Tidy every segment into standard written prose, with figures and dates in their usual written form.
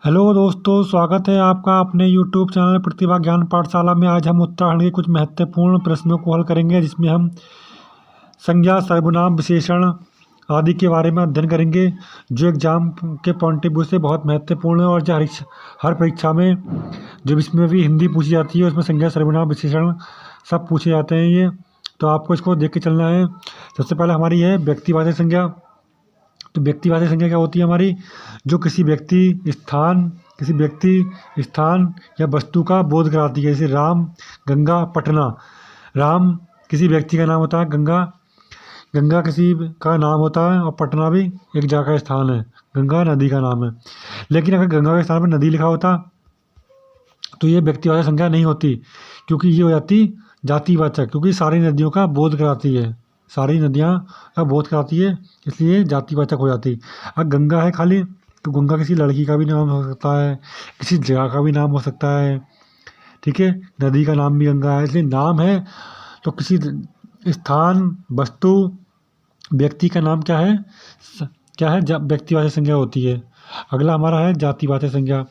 Hello दोस्तों, स्वागत है आपका अपने यूट्यूब चैनल प्रतिभा ज्ञान पाठशाला में। आज हम उत्तराखंड के कुछ महत्वपूर्ण प्रश्नों को हल करेंगे, जिसमें हम संज्ञा, सर्वनाम, विशेषण आदि के बारे में अध्ययन करेंगे, जो एग्जाम के पॉइंट ऑफ व्यू से बहुत महत्वपूर्ण है। और जो हर परीक्षा में जब इसमें भी हिंदी पूछी जाती है, उसमें संज्ञा, सर्वनाम, विशेषण सब पूछे जाते हैं ये। तो आपको इसको देख के चलना है। सबसे पहले हमारी है व्यक्तिवाचक संज्ञा। तो व्यक्तिवाचक संज्ञा क्या होती है हमारी? जो किसी व्यक्ति, स्थान या वस्तु का बोध कराती है। जैसे राम, गंगा, पटना। राम किसी व्यक्ति का नाम होता है, गंगा किसी का नाम होता है, और पटना भी एक जगह का स्थान है। गंगा नदी का नाम है। लेकिन अगर गंगा के स्थान पर नदी लिखा होता तो ये व्यक्तिवाचक संज्ञा नहीं होती, क्योंकि ये हो जाती जातिवाचक, क्योंकि सारी नदियों का बोध कराती है। सारी नदियाँ का बोध कराती है, इसलिए जातिवाचक हो जाती। अब गंगा है खाली, तो गंगा किसी लड़की का भी नाम हो सकता है, किसी जगह का भी नाम हो सकता है। ठीक है, नदी का नाम भी गंगा है, इसलिए नाम है तो किसी स्थान, वस्तु, व्यक्ति का नाम क्या है, व्यक्तिवाचक संज्ञा होती है। अगला हमारा है जातिवाचक संज्ञा।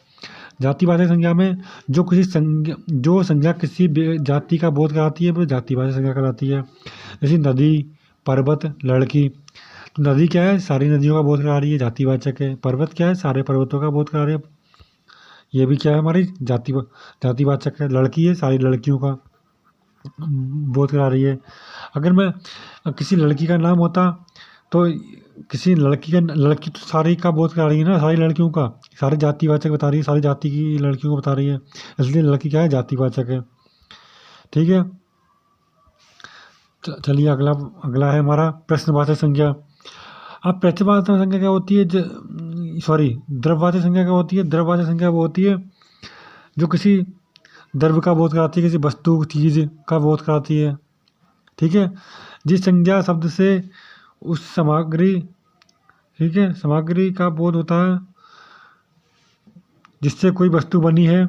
जातिवाचक संज्ञा में जो संज्ञा किसी जाति का बोध कराती है वो जातिवाचक संज्ञा कहलाती है। जैसे नदी, पर्वत, लड़की। तो नदी क्या है? सारी नदियों का बोध करा रही है, जातिवाचक है। पर्वत क्या है? सारे पर्वतों का बोध करा रही है, ये भी क्या है हमारी जातिवाचक है। लड़की है, सारी लड़कियों का बोध करा रही है। अगर मैं किसी लड़की का नाम होता तो किसी लड़की तो सारी का बोध करा रही है ना, सारी लड़कियों का। सारी जातिवाचक बता रही है, सारी जाति की लड़कियों को बता रही है, इसलिए लड़की क्या है? जातिवाचक है। ठीक है, चलिए अगला अगला है हमारा प्रश्नवाचक संज्ञा। अब प्रश्नवाचक संज्ञा क्या होती है? द्रव्यवाचक संज्ञा क्या होती है? द्रव्यवाचक संज्ञा वो होती है जो किसी द्रव्य का बोध कराती है, किसी वस्तु, चीज का बोध कराती है। ठीक है, जिस संज्ञा शब्द से उस सामग्री, ठीक है, सामग्री का बोध होता है जिससे कोई वस्तु बनी है।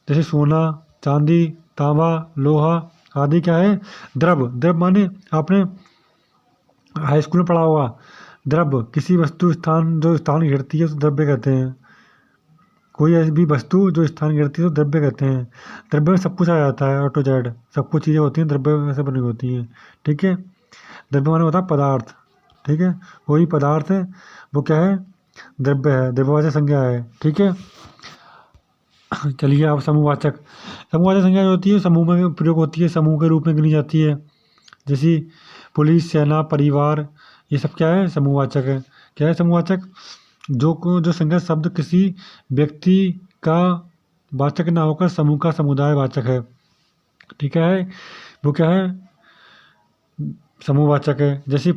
जैसे सोना, चांदी, तांबा, लोहा आदि क्या है? द्रव्य माने आपने हाई स्कूल में पढ़ा होगा। द्रव्य किसी वस्तु, स्थान, जो स्थान घेरती है उसे द्रव्य कहते हैं। कोई ऐसी भी वस्तु जो स्थान घेरती है तो द्रव्य कहते हैं। द्रव्य में सब कुछ आ जाता है, ऑटो जेड सब कुछ चीज़ें होती हैं द्रव्य में से बनी होती हैं। ठीक है, द्रव्य माने होता है पदार्थ। ठीक है, वही पदार्थ है, वो क्या है? द्रव्य है, द्रव्यवाचक संज्ञा है। ठीक है, चलिए अब समूहवाचक। समूहवाचक संज्ञा जो होती है समूह में प्रयोग होती है, समूह के रूप में गिनी जाती है। जैसे पुलिस, सेना, परिवार, ये सब क्या है? समूहवाचक है। क्या है समूहवाचक? जो संज्ञा शब्द किसी व्यक्ति का वाचक ना होकर समूह का समुदाय वाचक है। ठीक है, वो क्या है? समूहवाचक है। जैसे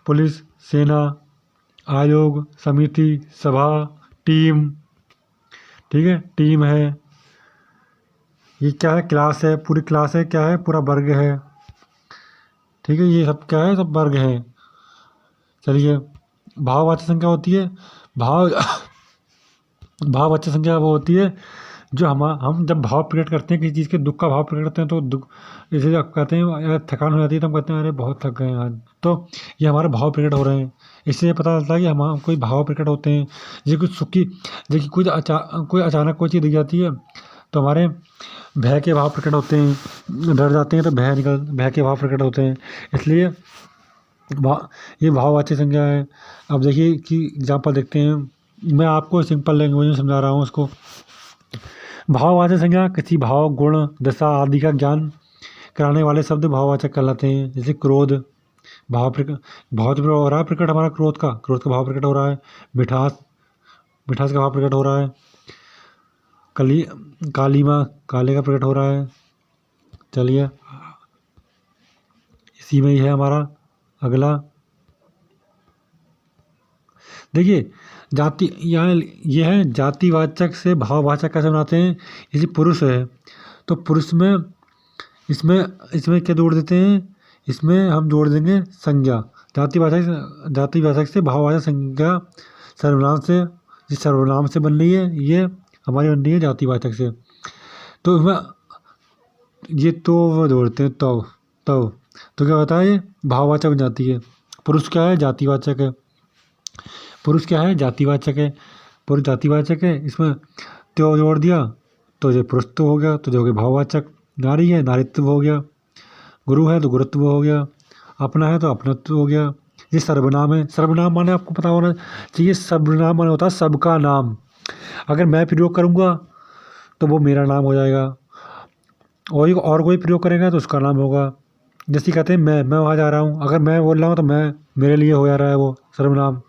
पुलिस, सेना, आयोग, समिति, सभा, टीम। ठीक है, टीम है। ये क्या है? क्लास है, पूरी क्लास है, क्या है? पूरा वर्ग है। ठीक है, ये सब क्या है? सब वर्ग है। चलिए भाववाचक संख्या होती है। भाव भाववाचक संख्या वो होती है जो हम जब भाव प्रकट करते हैं, किसी चीज़ के दुख का भाव प्रकट करते हैं, तो दुख, जैसे आप कहते हैं यार थकान हो जाती है तो हम कहते हैं अरे बहुत थक गए हैं आज, तो ये हमारे भाव प्रकट हो रहे हैं। इससे ये पता चलता है कि हम कोई भाव प्रकट होते हैं। जैसे कुछ सुखी, जैसे कोई अचानक कोई चीज़ दिख जाती है तो हमारे भय के भाव प्रकट होते हैं। डर जाते हैं तो भय के भाव प्रकट होते हैं। इसलिए ये भाववाचक संज्ञा है। अब देखिए कि एग्जाम्पल देखते हैं, मैं आपको सिंपल लैंग्वेज में समझा रहा हूँ उसको। भाववाचक संज्ञा किसी भाव, गुण, दशा आदि का ज्ञान कराने वाले शब्द भाववाचक कहलाते हैं। जैसे क्रोध, भाव तो हो रहा है प्रकट हमारा, क्रोध का भाव प्रकट हो रहा है। मिठास का भाव प्रकट हो रहा है। कालीमा, काले का प्रकट हो रहा है। चलिए इसी में ही है हमारा अगला। देखिए जाति, यहाँ ये है जातिवाचक से भाववाचक कैसे बनाते हैं। जैसे पुरुष है तो पुरुष में इसमें इसमें क्या जोड़ देते हैं? इसमें हम जोड़ देंगे संज्ञा। जातिवाचक से भाववाचक संज्ञा सर्वनाम से, जिस सर्वनाम से बन रही है, ये हमारी बन रही है जातिवाचक से। तो इसमें ये तो वो जोड़ते हैं तो क्या होता है? ये भाववाचक बन जाती है। पुरुष क्या है? जातिवाचक है। पुरुष क्या है? जातिवाचक है। पुरुष जातिवाचक है, इसमें त्यो जोड़ दिया तो ये पुरुषत्व हो गया, तो जो कि भाववाचक। नारी है, नारीत्व हो गया। गुरु है तो गुरुत्व हो गया। अपना है तो अपनत्व हो गया। ये सर्वनाम है। सर्वनाम माने आपको पता होना चाहिए, सर्वनाम माने होता है सबका नाम। अगर मैं प्रयोग करूँगा तो वो मेरा नाम हो जाएगा, और कोई प्रयोग करेगा तो उसका नाम होगा। जैसे कहते हैं मैं वहाँ जा रहा हूँ, अगर मैं बोल रहा हूँ तो मैं, मेरे लिए हो जा रहा है वो सर्वनाम।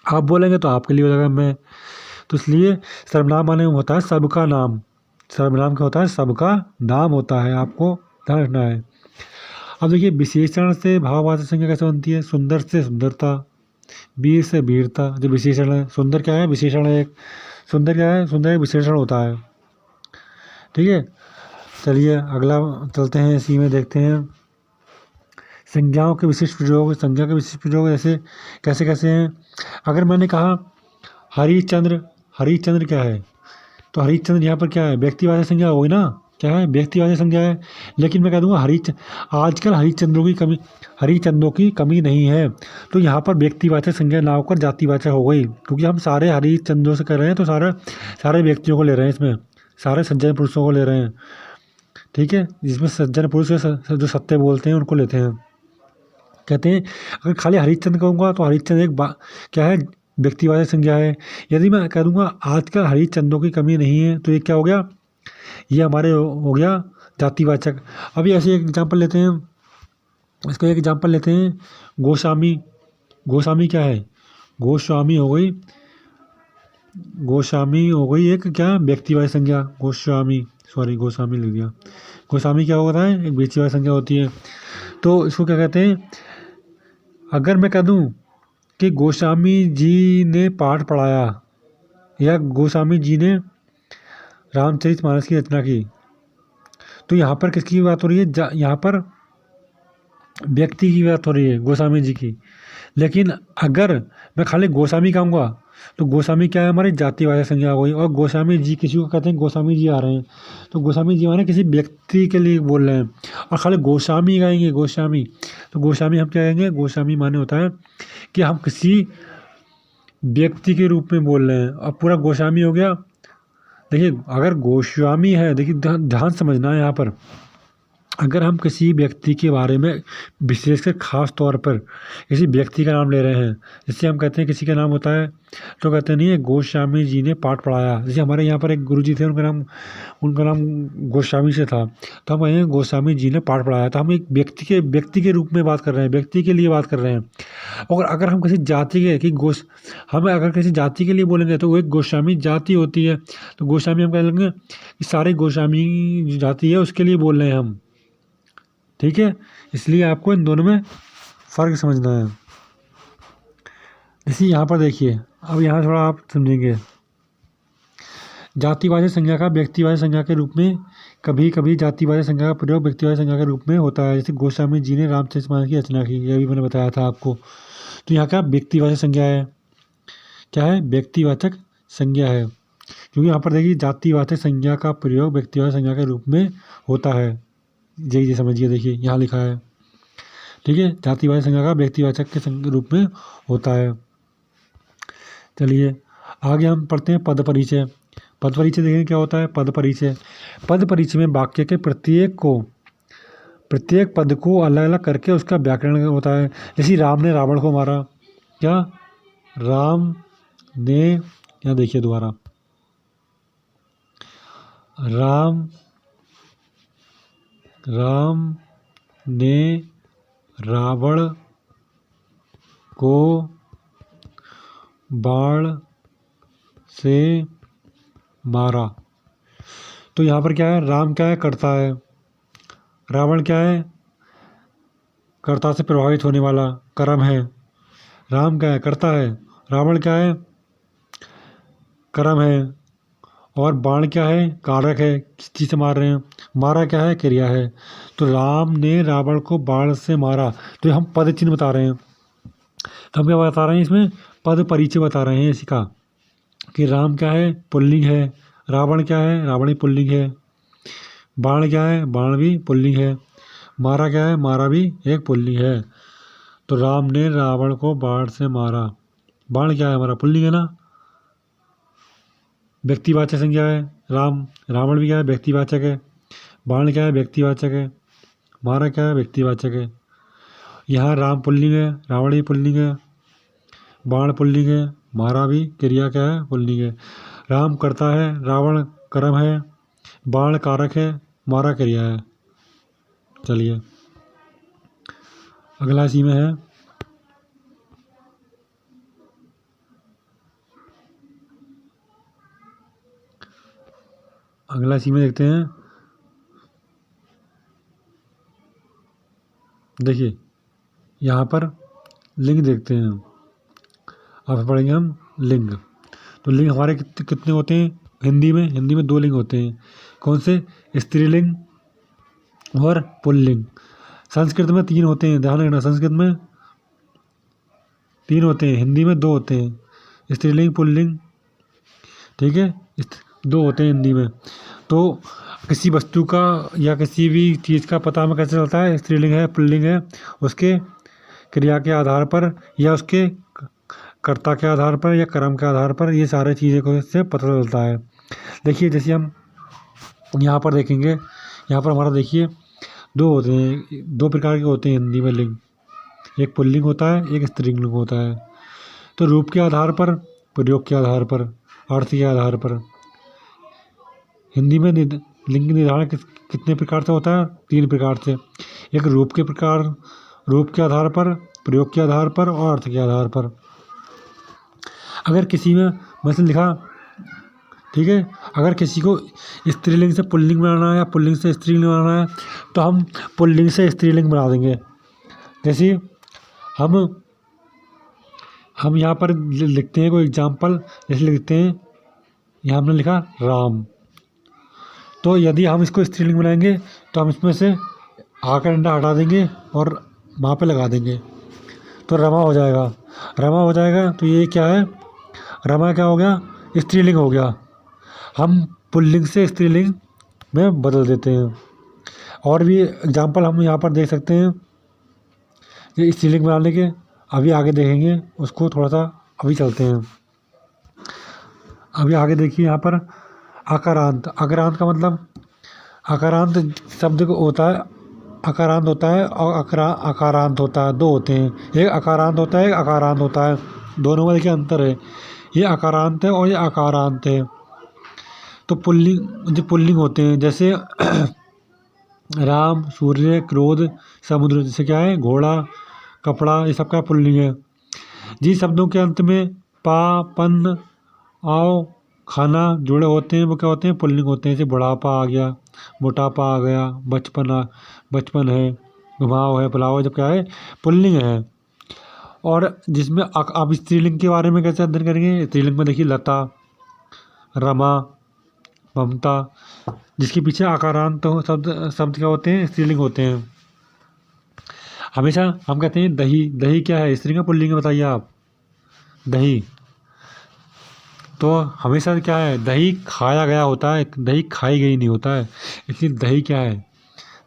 आप बोलेंगे तो आपके लिए हो जाएगा मैं। तो इसलिए सर्वनाम माने होता है सबका नाम। सर्वनाम क्या होता है? सबका नाम होता है, आपको ध्यान रखना है। अब देखिए, विशेषण से भाववाचक संज्ञा कैसे बनती है? सुंदर से सुंदरता, वीर से वीरता। जो विशेषण है, सुंदर क्या है? विशेषण है एक। सुंदर क्या है? सुंदर एक विशेषण होता है। ठीक है, चलिए अगला चलते हैं, इसी में देखते हैं संज्ञाओं के विशिष्ट प्रयोग। संज्ञा के विशिष्ट प्रयोग ऐसे कैसे कैसे हैं? अगर मैंने कहा हरिश्चंद्र, हरिश्चंद्र क्या है? तो हरिश्चंद्र यहाँ पर क्या है? व्यक्तिवाचक संज्ञा होगी ना, क्या है? व्यक्तिवाचक संज्ञा है। लेकिन मैं कह दूंगा आजकल हरिश्चंद्रों की कमी नहीं है, तो यहाँ पर व्यक्तिवाचक संज्ञा ना होकर जातिवाचक हो गई, क्योंकि हम सारे हरिश्चंद्रों से कर रहे हैं, तो सारे व्यक्तियों को ले रहे हैं, इसमें सारे सज्जन पुरुषों को ले रहे हैं। ठीक है, जिसमें सज्जन पुरुष जो सत्य बोलते हैं उनको लेते हैं। कहते हैं अगर खाली हरिश्चंद्र कहूँगा तो हरिश्चंद्र क्या है? व्यक्तिवाचक संज्ञा है। यदि मैं कह दूंगा आजकल हरिश्चंद्रों की कमी नहीं है, तो ये क्या हो गया? ये हमारे हो गया जातिवाचक। अभी ऐसे एक एग्जांपल लेते हैं, इसका एक एग्जांपल लेते हैं, गोस्वामी। गोस्वामी क्या है? गोस्वामी हो गई, गोस्वामी हो गई एक क्या? व्यक्तिवाचक संज्ञा। गोस्वामी लिख दिया। गोस्वामी क्या होता है? एक व्यक्तिवाचक संज्ञा होती है। तो इसको क्या कहते हैं? अगर मैं कह दूं कि गोस्वामी जी ने पाठ पढ़ाया, या गोस्वामी जी ने रामचरितमानस की रचना की, तो यहाँ पर किसकी बात हो रही है? यहाँ पर व्यक्ति की बात हो रही है, गोस्वामी जी की। लेकिन अगर मैं खाली गोस्वामी कहूँगा तो गोस्वामी क्या है? हमारी जातिवाचक संज्ञा हो गई। और गोस्वामी जी किसी को कहते हैं गोस्वामी जी आ रहे हैं, तो गोस्वामी जी माने किसी व्यक्ति के लिए बोल रहे हैं। और खाली गोस्वामी कहेंगे, गोस्वामी, तो गोस्वामी हम क्या कहेंगे? गोस्वामी माने होता है कि हम किसी व्यक्ति के रूप में बोल रहे हैं, और पूरा गोस्वामी हो गया। देखिए, अगर गोस्वामी है, देखिए ध्यान समझना है यहाँ पर, अगर हम किसी व्यक्ति के बारे में विशेषकर खास तौर पर किसी व्यक्ति का नाम ले रहे हैं, जैसे हम कहते हैं किसी का नाम होता है तो कहते नहीं है गोस्वामी जी ने पाठ पढ़ाया। जैसे हमारे यहाँ पर एक गुरुजी थे, उनका नाम गोस्वामी से था, तो हम कहेंगे गोस्वामी जी ने पाठ पढ़ाया। तो हम एक व्यक्ति के रूप में बात कर रहे हैं, व्यक्ति के लिए बात कर रहे हैं। और अगर हम किसी जाति के हम अगर किसी जाति के लिए बोलेंगे तो वो एक गोस्वामी जाति होती है, तो गोस्वामी हम कह लेंगे कि सारे गोस्वामी जो जाति है उसके लिए बोल रहे हैं हम। ठीक है, इसलिए आपको इन दोनों में फ़र्क समझना है। जैसे यहाँ पर देखिए, अब यहाँ थोड़ा आप समझेंगे, जातिवाचक संज्ञा का व्यक्तिवाचक संज्ञा के रूप में, कभी कभी जातिवाचक संज्ञा का प्रयोग व्यक्तिवाचक संज्ञा के रूप में होता है। जैसे गोस्वामी जी ने रामचरितमानस की रचना की, यह भी मैंने बताया था आपको। तो यहाँ का व्यक्तिवाचक संज्ञा है, क्या है? व्यक्तिवाचक संज्ञा है, क्योंकि यहाँ पर देखिए जातिवाचक संज्ञा का प्रयोग व्यक्तिवाचक संज्ञा के रूप में होता है। जी समझिए, देखिए यहाँ लिखा है। ठीक है, जातिवाचक संज्ञा का व्यक्तिवाचक के रूप में होता है। चलिए आगे हम पढ़ते हैं पद परिचय। पद परिचय देखें क्या होता है? पद परिचय, पद परिचय में वाक्य के प्रत्येक पद को अलग अलग करके उसका व्याकरण होता है। जैसे राम ने रावण को मारा, क्या? राम ने, यहाँ देखिए दोबारा, राम ने रावण को बाण से मारा। तो यहाँ पर क्या है? राम क्या है? कर्ता है। रावण क्या है? कर्ता से प्रभावित होने वाला, कर्म है। राम क्या है? कर्ता है। रावण क्या है? कर्म है। और बाण क्या है? कारक है, किस चीज़ से मार रहे हैं। मारा क्या है? क्रिया है। तो राम ने रावण को बाण से मारा, तो हम पद चिन्ह बता रहे हैं। तो हम क्या बता रहे हैं? इसमें पद परिचय बता रहे हैं इसका, कि राम क्या है? पुल्लिंग है। रावण क्या है? रावण ही पुल्लिंग है। बाण क्या है? बाण भी पुल्लिंग है। मारा क्या है? मारा भी एक पुल्लिंग है। तो राम ने रावण को बाण से मारा, बाण क्या है? हमारा पुल्लिंग है ना। व्यक्तिवाचक संज्ञा है राम, रावण भी क्या है व्यक्तिवाचक है, बाण क्या है व्यक्तिवाचक है, मारा क्या है व्यक्तिवाचक है। यहाँ राम पुल्लिंग है, रावण भी पुल्लिंग है, बाण पुल्लिंग है, मारा भी क्रिया क्या है पुल्लिंग है। राम करता है, रावण कर्म है, बाण कारक है, मारा क्रिया है। चलिए अगला इसी में है अगला इसी में देखते हैं। देखिए यहाँ पर लिंग देखते हैं, अब पढ़ेंगे हम लिंग। तो लिंग हमारे कितने होते हैं हिंदी में 2 लिंग होते हैं। कौन से? स्त्रीलिंग और पुल्लिंग। संस्कृत में 3 होते हैं, ध्यान रखना, संस्कृत में 3 होते हैं, हिंदी में 2 होते हैं, स्त्रीलिंग पुल्लिंग, ठीक है, 2 होते हैं हिंदी में। तो किसी वस्तु का या किसी भी चीज़ का पता हमें कैसे चलता है, स्त्रीलिंग है पुल्लिंग है, उसके क्रिया के आधार पर या उसके कर्ता के आधार पर या कर्म के आधार पर, ये सारे चीज़ें को इससे पता चलता है। देखिए जैसे हम यहाँ पर देखेंगे, यहाँ पर हमारा देखिए 2 होते हैं, 2 प्रकार के होते हैं हिंदी में लिंग, एक पुल्लिंग होता है, एक स्त्रीलिंग होता है। तो रूप के आधार पर, प्रयोग के आधार पर, अर्थ के आधार पर हिंदी में लिंग निर्धारण कितने प्रकार से होता है? 3 प्रकार से। एक रूप के आधार पर, प्रयोग के आधार पर और अर्थ के आधार पर। अगर किसी में मतलब लिखा, ठीक है, अगर किसी को स्त्रीलिंग से पुल्लिंग बनाना है या पुल्लिंग से स्त्रीलिंग बनाना है तो हम पुल्लिंग से स्त्रीलिंग बना देंगे। जैसे हम यहाँ पर लिखते हैं कोई एग्जाम्पल, जैसे लिखते हैं, यहाँ हमने लिखा राम, तो यदि हम इसको स्त्रीलिंग बनाएंगे तो हम इसमें से आ का डंडा हटा देंगे और वहाँ पे लगा देंगे तो रमा हो जाएगा। रमा हो जाएगा तो ये क्या है, रमा क्या हो गया, स्त्रीलिंग हो गया। हम पुल्लिंग से स्त्रीलिंग में बदल देते हैं। और भी एग्जाम्पल हम यहाँ पर देख सकते हैं, ये स्त्रीलिंग बनाने के अभी आगे देखेंगे, उसको थोड़ा सा अभी चलते हैं। अभी आगे देखिए यहाँ पर अकारांत। अकारांत का मतलब, अकारांत शब्द को होता है, अकारांत होता है और अकारांत होता है, 2 होते हैं, एक अकारांत होता है, एक अकारांत होता है, दोनों में देखिए अंतर है। ये अकारांत है और ये अकारांत है। तो पुल्लिंग, जो पुल्लिंग होते हैं जैसे राम, सूर्य, क्रोध, समुद्र, जैसे क्या है घोड़ा, कपड़ा, ये सब का पुल्लिंग है। जिन शब्दों के अंत में पा, पन, आओ, खाना जुड़े होते हैं वो क्या होते हैं, पुल्लिंग होते हैं। जैसे बुढ़ापा आ गया, मोटापा आ गया, बचपन है, घुमाव है, पुलाव है, जब क्या है पुल्लिंग है। और जिसमें आप स्त्रीलिंग के बारे में कैसे अध्ययन करेंगे, स्त्रीलिंग में देखिए लता, रमा, ममता, जिसके पीछे आकारांत हो शब्द क्या होते हैं, स्त्रीलिंग होते हैं। हमेशा हम कहते हैं दही, दही क्या है, स्त्रीलिंग का पुल्लिंग है, बताइए आप। दही, तो हमेशा क्या है, दही खाया गया होता है, दही खाई गई नहीं होता है, इसलिए दही क्या है,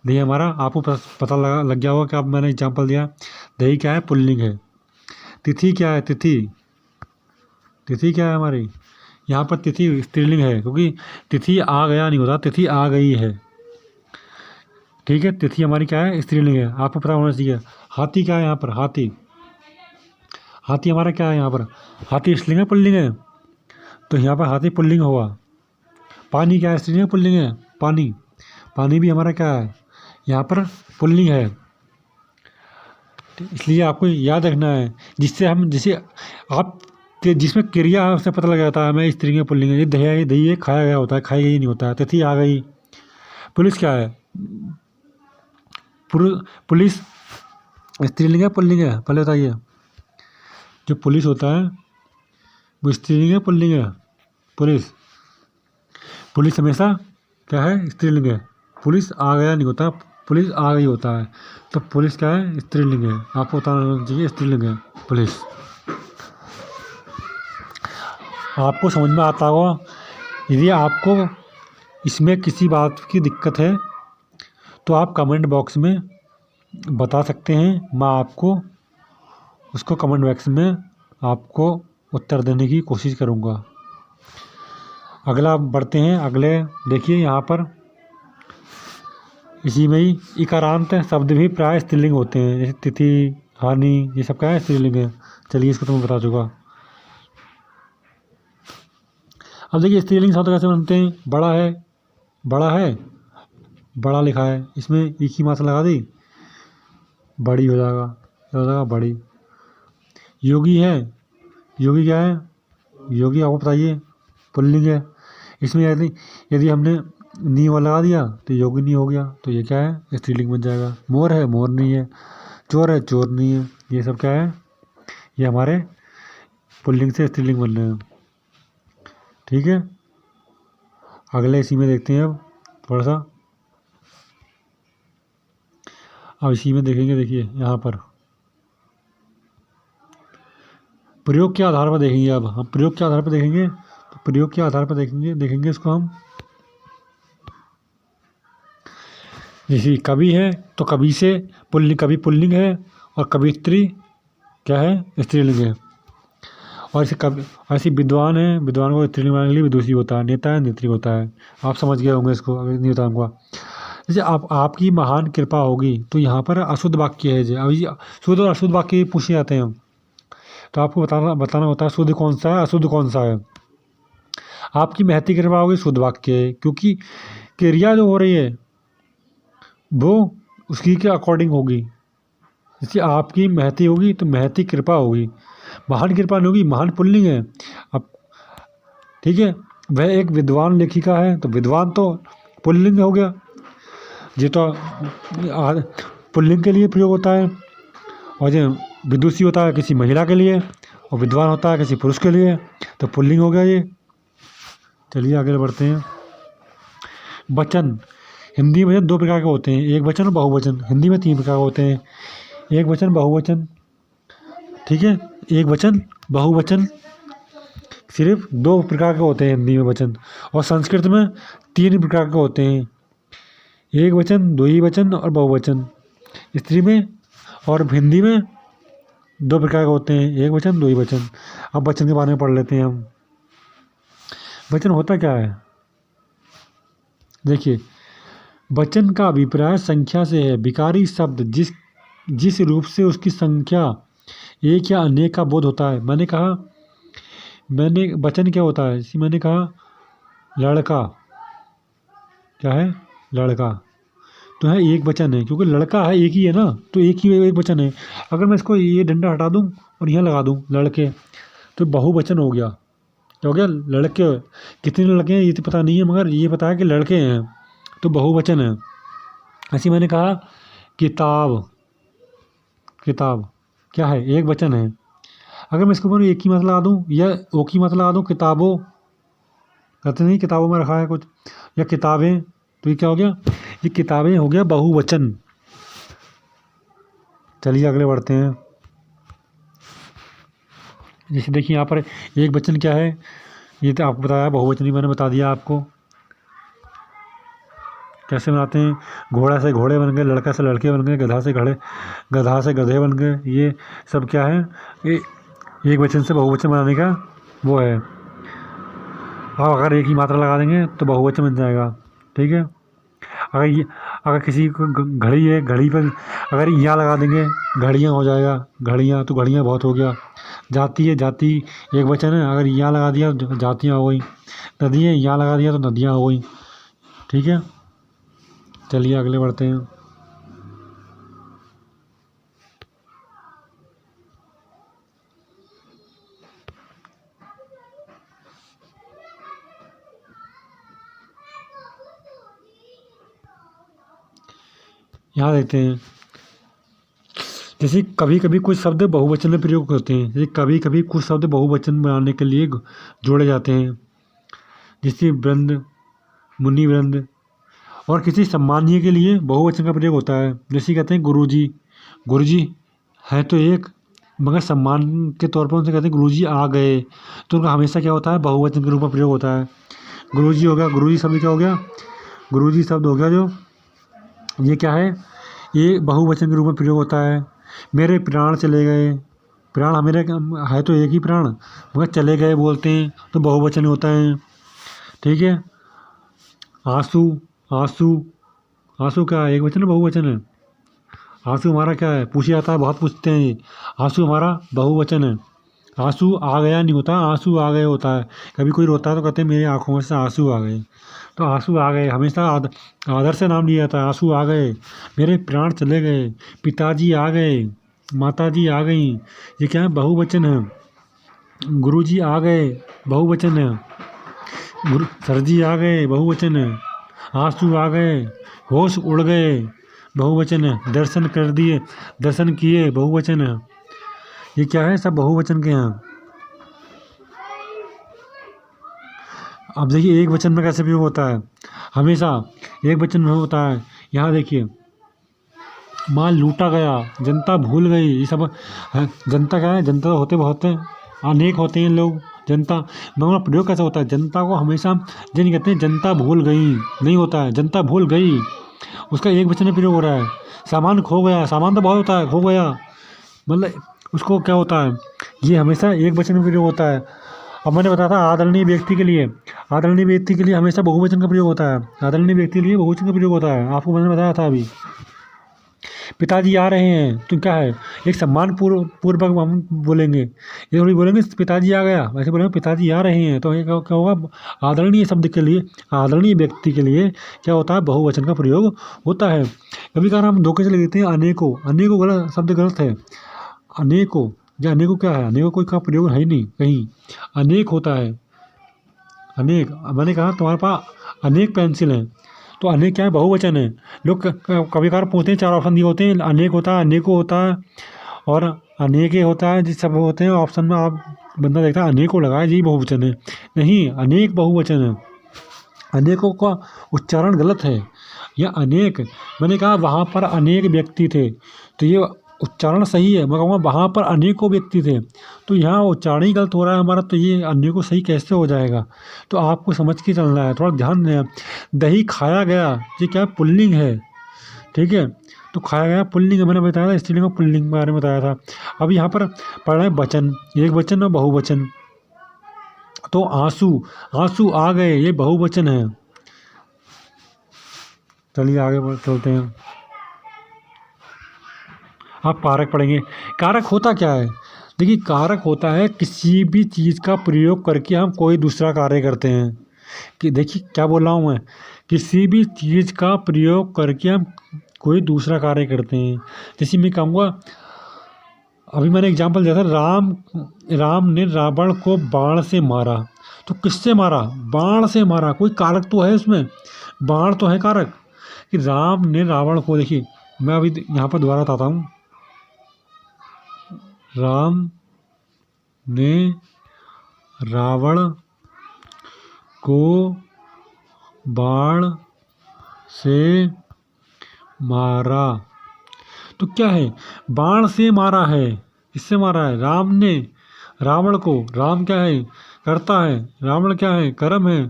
दही हमारा, आपको पता लग गया होगा कि आप मैंने एग्जाम्पल दिया, दही क्या है पुल्लिंग है। तिथि क्या है, तिथि, तिथि क्या है हमारी, यहाँ पर तिथि स्त्रीलिंग है, क्योंकि तिथि आ गया नहीं होता, तिथि आ गई है, ठीक है। तिथि हमारी क्या है, स्त्रीलिंग है, आपको पता होना चाहिए। हाथी क्या है यहाँ पर, हाथी, हाथी हमारा क्या है यहाँ पर, हाथी स्त्रीलिंग है पुल्लिंग है, तो यहाँ पर हाथी पुल्लिंग हुआ। पानी क्या है, स्त्रीलिंग है पुल्लिंग है, पानी, पानी भी हमारा क्या है यहाँ पर पुल्लिंग है। इसलिए आपको याद रखना है, जिससे हम, जैसे आप जिसमें क्रिया उससे पता लग जाता है हमें स्त्रीलिंग है पुल्लिंग है। ये दही, दही खाया गया होता है, खाई गई नहीं होता है। तिथि आ गई। पुलिस क्या है, पुलिस स्त्रीलिंग है पुल्लिंग है, पहले बताइए। जो पुलिस होता है वो स्त्रीलिंग है पुल्लिंग है, पुलिस, पुलिस हमेशा क्या है, स्त्रीलिंग है। पुलिस आ गया नहीं होता, पुलिस आ गई होता है, तो पुलिस क्या है, स्त्रीलिंग है, आपको बताना चाहिए स्त्रीलिंग है पुलिस। आपको समझ में आता होगा। यदि आपको इसमें किसी बात की दिक्कत है तो आप कमेंट बॉक्स में बता सकते हैं, मैं आपको उसको कमेंट बॉक्स में आपको उत्तर देने की कोशिश करूँगा। अगला बढ़ते हैं, अगले देखिए यहाँ पर इसी में ही इकारांत शब्द भी प्राय स्त्रीलिंग होते हैं, जैसे तिथि, हानि, ये सब क्या है, स्त्रीलिंग है। चलिए इसको तो मैं बता चुका। अब देखिए स्त्रीलिंग शब्द कैसे बनते हैं। बड़ा है, बड़ा है, बड़ा लिखा है, इसमें एक ही मात्रा लगा दी, बड़ी हो जाएगा, क्या हो जाएगा, बड़ी। योगी है, योगी क्या है, योगी आपको बताइए, पुल्लिंग है। इसमें यदि यदि हमने नी वाला लगा दिया तो योगिनी हो गया, तो ये क्या है, स्त्रीलिंग बन जाएगा। मोर है, मोरनी है, चोर है, चोरनी है, ये सब क्या है, ये हमारे पुल्लिंग से स्त्रीलिंग बन रहे हैं। ठीक है, अगले इसी में देखते हैं अब थोड़ा सा। अब इसी में देखेंगे, देखिए यहाँ पर प्रयोग के आधार पर देखेंगे। अब हम प्रयोग के आधार पर देखेंगे, तो प्रयोग के आधार पर देखेंगे इसको हम। जैसे कवि है तो कवि से पुल्लिंग, कवि पुल्लिंग है, और कवित्री क्या है, स्त्रीलिंग है। और ऐसे विद्वान है, विद्वान को स्त्रीलिंग बनाने के लिए विदुषी होता है, नेता है, नेत्री होता है। आप समझ गए होंगे इसको, अगर नहीं बताऊँगा। जैसे आपकी महान कृपा होगी, तो यहाँ पर अशुद्ध वाक्य है। जो अभी शुद्ध और अशुद्ध वाक्य पूछे जाते हैं, तो आपको बताना होता है शुद्ध कौन सा है, अशुद्ध कौन सा है। आपकी महती कृपा होगी, शुद्ध वाक्य है, क्योंकि क्रिया जो हो रही है वो उसकी के अकॉर्डिंग होगी। जैसे आपकी महती होगी तो महती कृपा होगी, महान कृपा नहीं होगी, महान पुल्लिंग है। अब ठीक है, वह एक विद्वान लेखिका है, तो विद्वान तो पुल्लिंग हो गया, ये तो पुल्लिंग के लिए प्रयोग होता है। और जो विदुषी होता है किसी महिला के लिए, और विद्वान होता है किसी पुरुष के लिए, तो पुल्लिंग हो गया ये। चलिए आगे बढ़ते हैं। वचन, हिंदी में दो प्रकार के होते हैं, एक वचन और बहुवचन। हिंदी में 3 प्रकार के होते हैं, एक वचन, बहुवचन। ठीक है, एक वचन, बहुवचन, सिर्फ 2 प्रकार के होते हैं हिंदी में वचन। और संस्कृत में 3 प्रकार के होते हैं, एक वचन, द्विवचन और बहुवचन। स्त्री में और हिंदी में 2 प्रकार के होते हैं, एक वचन, द्विवचन। अब वचन के बारे में पढ़ लेते हैं हम। वचन होता क्या है, देखिए वचन का अभिप्राय संख्या से है। विकारी शब्द जिस रूप से उसकी संख्या एक या अनेक का बोध होता है। मैंने वचन क्या होता है, इसी मैंने कहा लड़का, क्या है, लड़का, तो है एक वचन है, क्योंकि लड़का है एक ही है ना, तो एक ही एक वचन है। अगर मैं इसको ये डंडा हटा दूं और यहाँ लगा दूं लड़के, तो बहुवचन हो गया। क्या हो गया, लड़के। कितने लड़के हैं ये तो पता नहीं है, मगर ये पता है कि लड़के हैं, तो बहुवचन है। ऐसे मैंने कहा किताब, किताब क्या है, एक वचन है। अगर मैं इसके ऊपर एक ही मतलब लगा दूँ या ओ की मतलब लगा दूँ, किताबों, कहते नहीं किताबों में रखा है कुछ, या किताबें, तो ये क्या हो गया, ये किताबें हो गया बहुवचन। चलिए अगले बढ़ते हैं। जैसे देखिए यहाँ पर एक वचन क्या है, ये तो आपको बताया, बहुवचन ही मैंने बता दिया आपको। कैसे बनाते हैं, घोड़ा से घोड़े बन गए, लड़का से लड़के बन गए, गधा से गधे बन गए। ये सब क्या है, ये एक वचन से बहुवचन बनाने का वो है। अब अगर एक ही मात्रा लगा देंगे तो बहुवचन बन जाएगा। ठीक है, अगर किसी को घड़ी है, घड़ी पर अगर यहाँ लगा देंगे घड़ियाँ हो जाएगा, घड़ियाँ, तो घड़ियाँ बहुत हो गया। जाति है, जाति एक वचन है, अगर यहाँ लगा दिया तो जातियाँ हो गई। नदी है, यहाँ लगा दिया तो नदियाँ हो गई। ठीक है, चलिए अगले बढ़ते हैं। यहाँ देखते हैं, जैसे कभी कभी कुछ शब्द बहुवचन में प्रयोग होते हैं, जैसे कभी कभी कुछ शब्द बहुवचन बनाने के लिए जोड़े जाते हैं, जैसे वृंद, मुनि वृंद। और किसी सम्मानीय के लिए बहुवचन का प्रयोग होता है, जैसे कहते हैं गुरुजी, गुरुजी है तो एक, मगर सम्मान के तौर पर उनसे कहते हैं गुरुजी आ गए, तो उनका हमेशा क्या होता है, बहुवचन के रूप में प्रयोग होता है। गुरुजी हो गया, गुरुजी शब्द क्या हो गया, गुरुजी शब्द हो गया जो, ये क्या है, ये बहुवचन के रूप में प्रयोग होता है। मेरे प्राण चले गए, प्राण मेरे है तो एक ही प्राण, मगर चले गए बोलते हैं तो बहुवचन होता है। ठीक है। आंसू, आंसू, आंसू क्या है, एक वचन है बहुवचन है? आंसू हमारा क्या है, पूछा जाता है, बहुत पूछते हैं ये। आंसू हमारा बहुवचन है। आंसू आ गया नहीं होता, आंसू आ गए होता है। कभी कोई रोता है तो कहते हैं मेरी आंखों में से आंसू आ गए। तो आंसू आ गए हमेशा आदर से नाम लिया जाता है। आंसू आ गए, मेरे प्राण चले गए, पिताजी आ गए, माताजी आ गई, ये क्या है, बहुवचन है। गुरुजी आ गए, बहुवचन है। सरजी आ गए, बहुवचन है। आंसू आ गए, होश उड़ गए, बहुवचन है। दर्शन कर दिए, दर्शन किए, बहुवचन है। ये क्या है, सब बहुवचन के हैं। अब देखिए एक वचन में कैसे प्रयोग होता है, हमेशा एक वचन में होता है। यहाँ देखिए, माल लूटा गया, जनता भूल गई, ये सब है। जनता क्या है, जनता तो होते बहुत हैं, अनेक होते हैं लोग। जनता मगर प्रयोग कैसे होता है, जनता को हमेशा जन कहते हैं, जनता भूल गई नहीं होता है, जनता भूल गई, उसका एक वचन में प्रयोग हो रहा है। सामान खो गया, सामान तो बहुत होता है, खो गया मतलब उसको क्या होता है, ये हमेशा एक वचन में प्रयोग होता है। अब मैंने बताया था आदरणीय व्यक्ति के लिए, आदरणीय व्यक्ति के लिए हमेशा बहुवचन का प्रयोग होता है। आदरणीय व्यक्ति के लिए बहुवचन का प्रयोग होता है, आपको मैंने बताया था अभी। पिताजी आ रहे हैं तो क्या है, एक सम्मान पूर्वक हम बोलेंगे, ये थोड़ी बोलेंगे पिताजी आ गया, वैसे बोलेंगे पिताजी आ रहे हैं। तो ये क्या होगा, आदरणीय शब्द के लिए, आदरणीय व्यक्ति के लिए क्या होता है, बहुवचन का प्रयोग होता है। कभी कभार हम धोखे से लिख देते हैं अनेकों, अनेकों गलत, शब्द गलत है। अनेकों या अनेकों क्या है, अनेकों कोई का प्रयोग है ही नहीं कहीं, अनेक होता है। अनेक, मैंने कहा तुम्हारे पास अनेक पेंसिल हैं, तो अनेक क्या है, बहुवचन है। लोग कभी कभार पूछते हैं, चार ऑप्शन दिए होते हैं, अनेक होता है, अनेकों होता है और अनेके होता है, जिस सब होते हैं ऑप्शन में आप बंदा देखता है अनेकों लगाया, यही बहुवचन है। नहीं, अनेक बहुवचन है। अनेकों का उच्चारण गलत है। या अनेक, मैंने कहा वहाँ पर अनेक व्यक्ति थे, तो ये उच्चारण सही है। मैं कहूँगा वहाँ पर अनेकों व्यक्ति थे, तो यहाँ उच्चारण ही गलत हो रहा है हमारा, तो ये अनेकों सही कैसे हो जाएगा। तो आपको समझ के चलना है, थोड़ा ध्यान देना। दही खाया गया, ये क्या है, पुल्लिंग है, ठीक है। तो खाया गया पुल्लिंग है, मैंने बताया था, स्त्रीलिंग और पुल्लिंग के बारे में बताया था। अब यहाँ पर पढ़ रहे हैं वचन, एक वचन और बहुवचन। तो आंसू, आंसू आ गए, ये बहुवचन है। चलिए आगे चलते हैं। आप कारक पढ़ेंगे। कारक होता क्या है, देखिए कारक होता है किसी भी चीज़ का प्रयोग करके हम कोई दूसरा कार्य करते हैं। कि देखिए क्या बोल रहा हूँ मैं, किसी भी चीज़ का प्रयोग करके हम कोई दूसरा कार्य करते हैं। जैसे मैं कहूँगा, अभी मैंने एग्जांपल दिया था, राम ने रावण को बाण से मारा। तो किससे मारा, बाण से मारा, कोई कारक तो है उसमें, बाण तो है कारक। कि राम ने रावण को, देखिए मैं अभी यहाँ पर दोबारा बताता हूँ। राम ने रावण को बाण से मारा। तो क्या है, बाण से मारा है, किससे मारा है, राम ने रावण को। राम क्या है, करता है, रावण क्या है, कर्म है।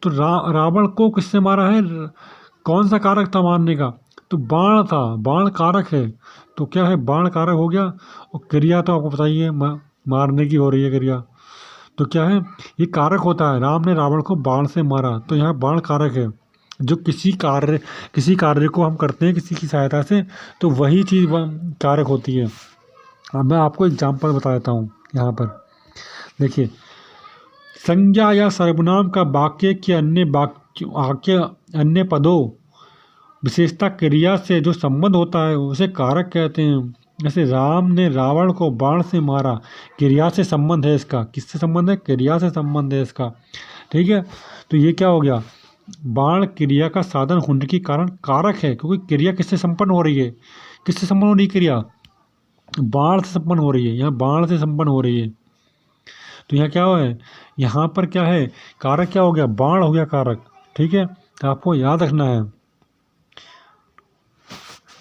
तो रावण को किससे मारा है, कौन सा कारक था मारने का, तो बाण था, बाण कारक है। तो क्या है, बाण कारक हो गया। और क्रिया तो आपको बताइए मारने की हो रही है क्रिया, तो क्या है, ये कारक होता है। राम ने रावण को बाण से मारा, तो यहाँ बाण कारक है। जो किसी कार्य को हम करते हैं किसी की सहायता से, तो वही चीज़ कारक होती है। अब मैं आपको एग्जाम्पल बता देता हूँ यहाँ पर। देखिए, संज्ञा या सर्वनाम का वाक्य के अन्य पदों विशेषता क्रिया से जो संबंध होता है उसे कारक कहते हैं। जैसे राम ने रावण को बाण से मारा, क्रिया से संबंध है इसका, किससे संबंध है, क्रिया से संबंध है इसका, ठीक है। तो ये क्या हो गया, बाण क्रिया का साधन होने के कारण कारक है, क्योंकि क्रिया किससे संपन्न हो रही है, किससे संपन्न हो रही है क्रिया, बाण से संपन्न हो रही है, यहाँ बाण से संपन्न हो रही है। तो यहाँ क्या है, यहाँ पर क्या है, कारक क्या हो गया, बाण हो गया कारक, ठीक है। तो आपको याद रखना है।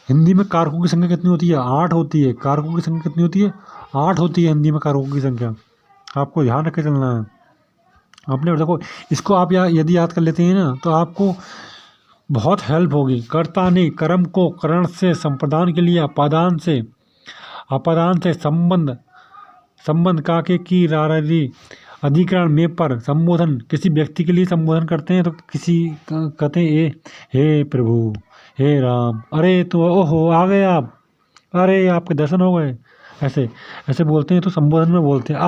हिंदी में कारकों की संख्या कितनी होती है, 8 होती है। कारकों की संख्या कितनी होती है, 8 होती है हिंदी में कारकों की संख्या, आपको ध्यान रख के चलना है। आपने देखो, इसको आप यदि याद कर लेते हैं ना, तो आपको बहुत हेल्प होगी। कर्ता ने कर्म को करण से संप्रदान के लिए अपादान से संबंध, काके की रारी अधिकरण में पर संबोधन किसी व्यक्ति के लिए संबोधन करते हैं तो किसी कहते हैं ए हे प्रभु, हे राम, अरे तो ओहो आ गए आप, अरे आपके दर्शन हो गए, ऐसे ऐसे बोलते हैं तो संबोधन में बोलते हैं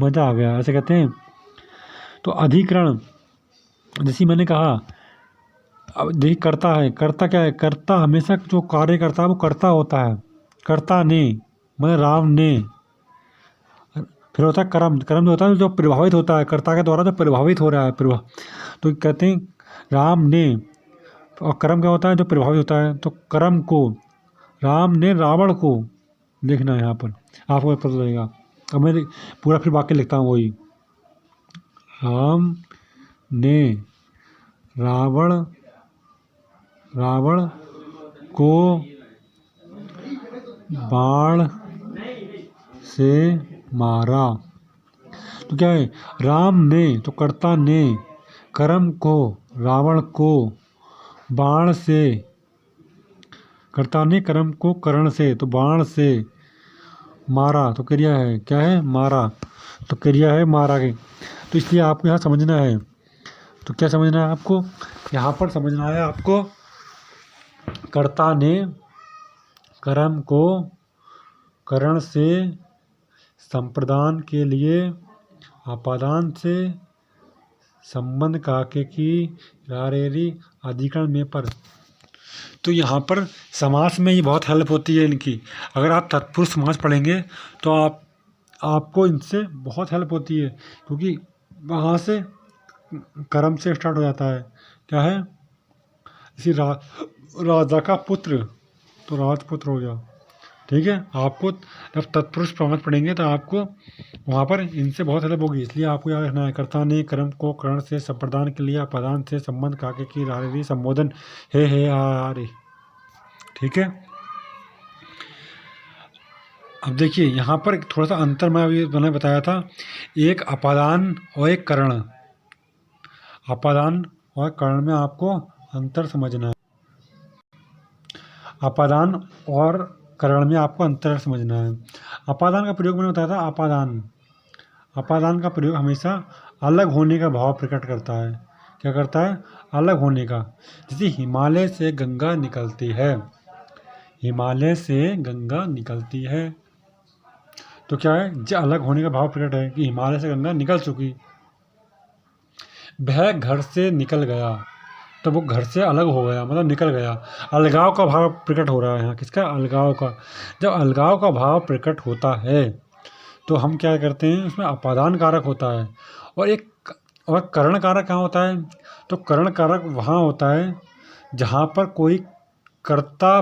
मज़ा आ गया, ऐसे कहते हैं। तो अधिकरण जैसे मैंने कहा, अब देखिए करता है, करता क्या है, करता हमेशा जो कार्य करता है वो करता होता है, कर्ता ने मतलब राम ने। फिर होता है कर्म, कर्म जो होता है जो प्रभावित होता है, कर्ता के द्वारा जो प्रभावित हो रहा है तो कहते हैं राम ने। और कर्म क्या होता है जो प्रभावित होता है, तो कर्म को राम ने रावण को, देखना है यहाँ पर आपको पता लगेगा। अब मैं पूरा फिर वाक्य लिखता हूँ वही, राम ने रावण को बाण से मारा। तो क्या है, राम ने तो कर्ता ने कर्म को रावण को बाण से, कर्ता ने कर्म को कर्ण से तो बाण से मारा, तो क्रिया है क्या है, मारा, तो क्रिया है मारा के। तो इसलिए आपको यहाँ समझना है, तो क्या समझना है आपको, यहाँ पर समझना है आपको कर्ता ने कर्म को कर्ण से संप्रदान के लिए अपादान से संबंध काके की रारेरी अधिकरण में पर। तो यहाँ पर समास में ये बहुत हेल्प होती है इनकी। अगर आप तत्पुरुष समास पढ़ेंगे तो आपको इनसे बहुत हेल्प होती है, क्योंकि वहाँ से कर्म से स्टार्ट हो जाता है। क्या है, इसी राजा का पुत्र तो राजपुत्र हो गया। ठीक है, आपको जब तत्पुरुष समास पढ़ेंगे तो आपको वहाँ पर इनसे बहुत हेल्प होगी। इसलिए आपको याद रखना है, कर्ता ने कर्म को कर्ण से संप्रदान के लिए अपादान से संबंध काके की रारेरी संबोधन हे आरे। ठीक है, अब देखिए यहाँ पर थोड़ा सा अंतर मैंने बताया था, एक अपादान और एक कर्ण। अपादान और कर्ण में आपको अंतर समझना है, अपादान और कर्ण में आपको अंतर समझना है। अपादान का प्रयोग मैंने बताया था, अपादान का प्रयोग हमेशा अलग होने का भाव प्रकट करता है। क्या करता है, अलग होने का। जैसे हिमालय से गंगा निकलती है, हिमालय से गंगा निकलती है, तो क्या है, जो अलग होने का भाव प्रकट है कि हिमालय से गंगा निकल चुकी। वह घर से निकल गया, तो वो घर से अलग हो गया, मतलब निकल गया। अलगाव का भाव प्रकट हो रहा है यहाँ, किसका, अलगाव का। जब अलगाव का भाव प्रकट होता है तो हम क्या करते हैं, उसमें अपादान कारक होता है। और कर्ण कारक कहाँ होता है, तो कर्ण कारक वहाँ होता है जहाँ पर कोई कर्ता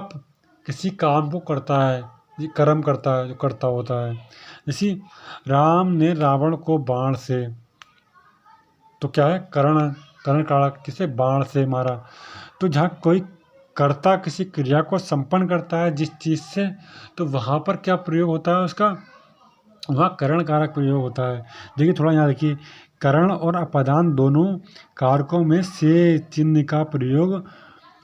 किसी काम को करता है, कर्म करता है, जो कर्ता होता है। जैसे राम ने रावण को बाण से, तो क्या है, कर्ण कारक, किसे, बाण से मारा। तो जहाँ कोई कर्ता किसी क्रिया को संपन्न करता है जिस चीज़ से, तो वहाँ पर क्या प्रयोग होता है उसका, वहाँ कर्ण कारक प्रयोग होता है। देखिए थोड़ा यहाँ देखिए, कर्ण और अपादान दोनों कारकों में से चिन्ह का प्रयोग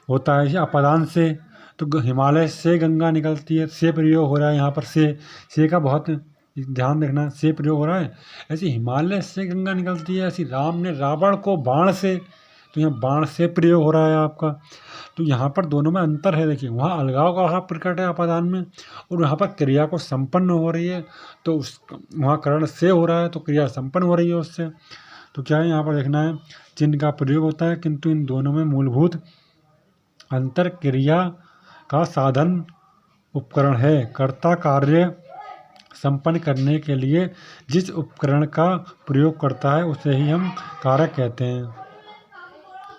होता है। अपादान से तो हिमालय से गंगा निकलती है, से प्रयोग हो रहा है यहाँ पर, से का बहुत ध्यान रखना, से प्रयोग हो रहा है। ऐसे हिमालय से गंगा निकलती है, ऐसी राम ने रावण को बाण से, तो यहाँ बाण से प्रयोग हो रहा है आपका। तो यहाँ पर दोनों में अंतर है। देखिए वहाँ अलगाव का भाव प्रकट है अपादान में, और यहाँ पर क्रिया को संपन्न हो रही है, तो वहाँ कर्ण से हो रहा है तो क्रिया संपन्न हो रही है उससे। तो क्या है, यहाँ पर देखना है, चिन्ह का प्रयोग होता है, किंतु इन दोनों में मूलभूत अंतर क्रिया का साधन उपकरण है। कर्ता कार्य संपन्न करने के लिए जिस उपकरण का प्रयोग करता है उसे ही हम कारक कहते हैं।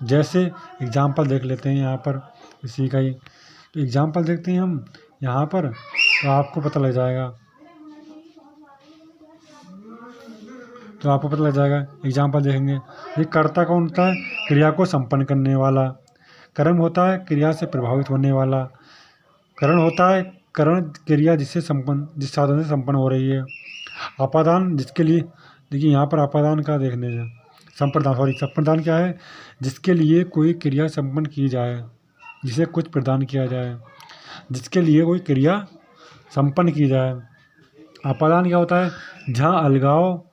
जैसे एग्जाम्पल देख लेते हैं यहाँ पर इसी का ही, तो एग्जाम्पल देखते हैं हम यहाँ पर, तो आपको पता लग जाएगा, एग्जाम्पल देखेंगे। ये कर्ता कौन होता है, क्रिया को संपन्न करने वाला। कर्म होता है क्रिया से प्रभावित होने वाला। कर्ण होता है कर्ण क्रिया जिस साधन से संपन्न हो रही है। अपादान जिसके लिए, देखिए यहाँ पर अपादान का देखने हैं, संप्रदान क्या है, जिसके लिए कोई क्रिया संपन्न की जाए, जिसे कुछ प्रदान किया जाए, जिसके लिए कोई क्रिया संपन्न की जाए। अपादान क्या होता है, जहाँ अलगाव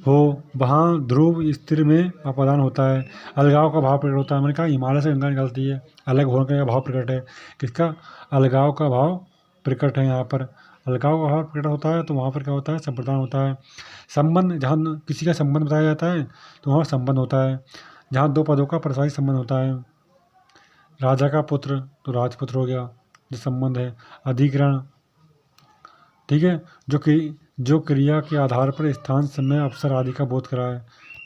हो वहाँ ध्रुव स्थिर में अपादान होता है। अलगाव का भाव प्रकट होता है। मैंने कहा हिमालय से गंगा निकलती है, अलग होने का भाव प्रकट है। किसका? अलगाव का भाव प्रकट है यहाँ पर। अलगाव का भाव प्रकट होता है तो वहाँ पर क्या होता है? संप्रदान होता है। संबंध, जहाँ किसी का संबंध बताया जाता है तो वहाँ संबंध होता है। जहाँ दो पदों का परस्परिक संबंध होता है। राजा का पुत्र तो राजपुत्र हो गया, जो संबंध है। अधिकरण, ठीक है, जो क्रिया के आधार पर स्थान, समय, अवसर आदि का बोध कराए,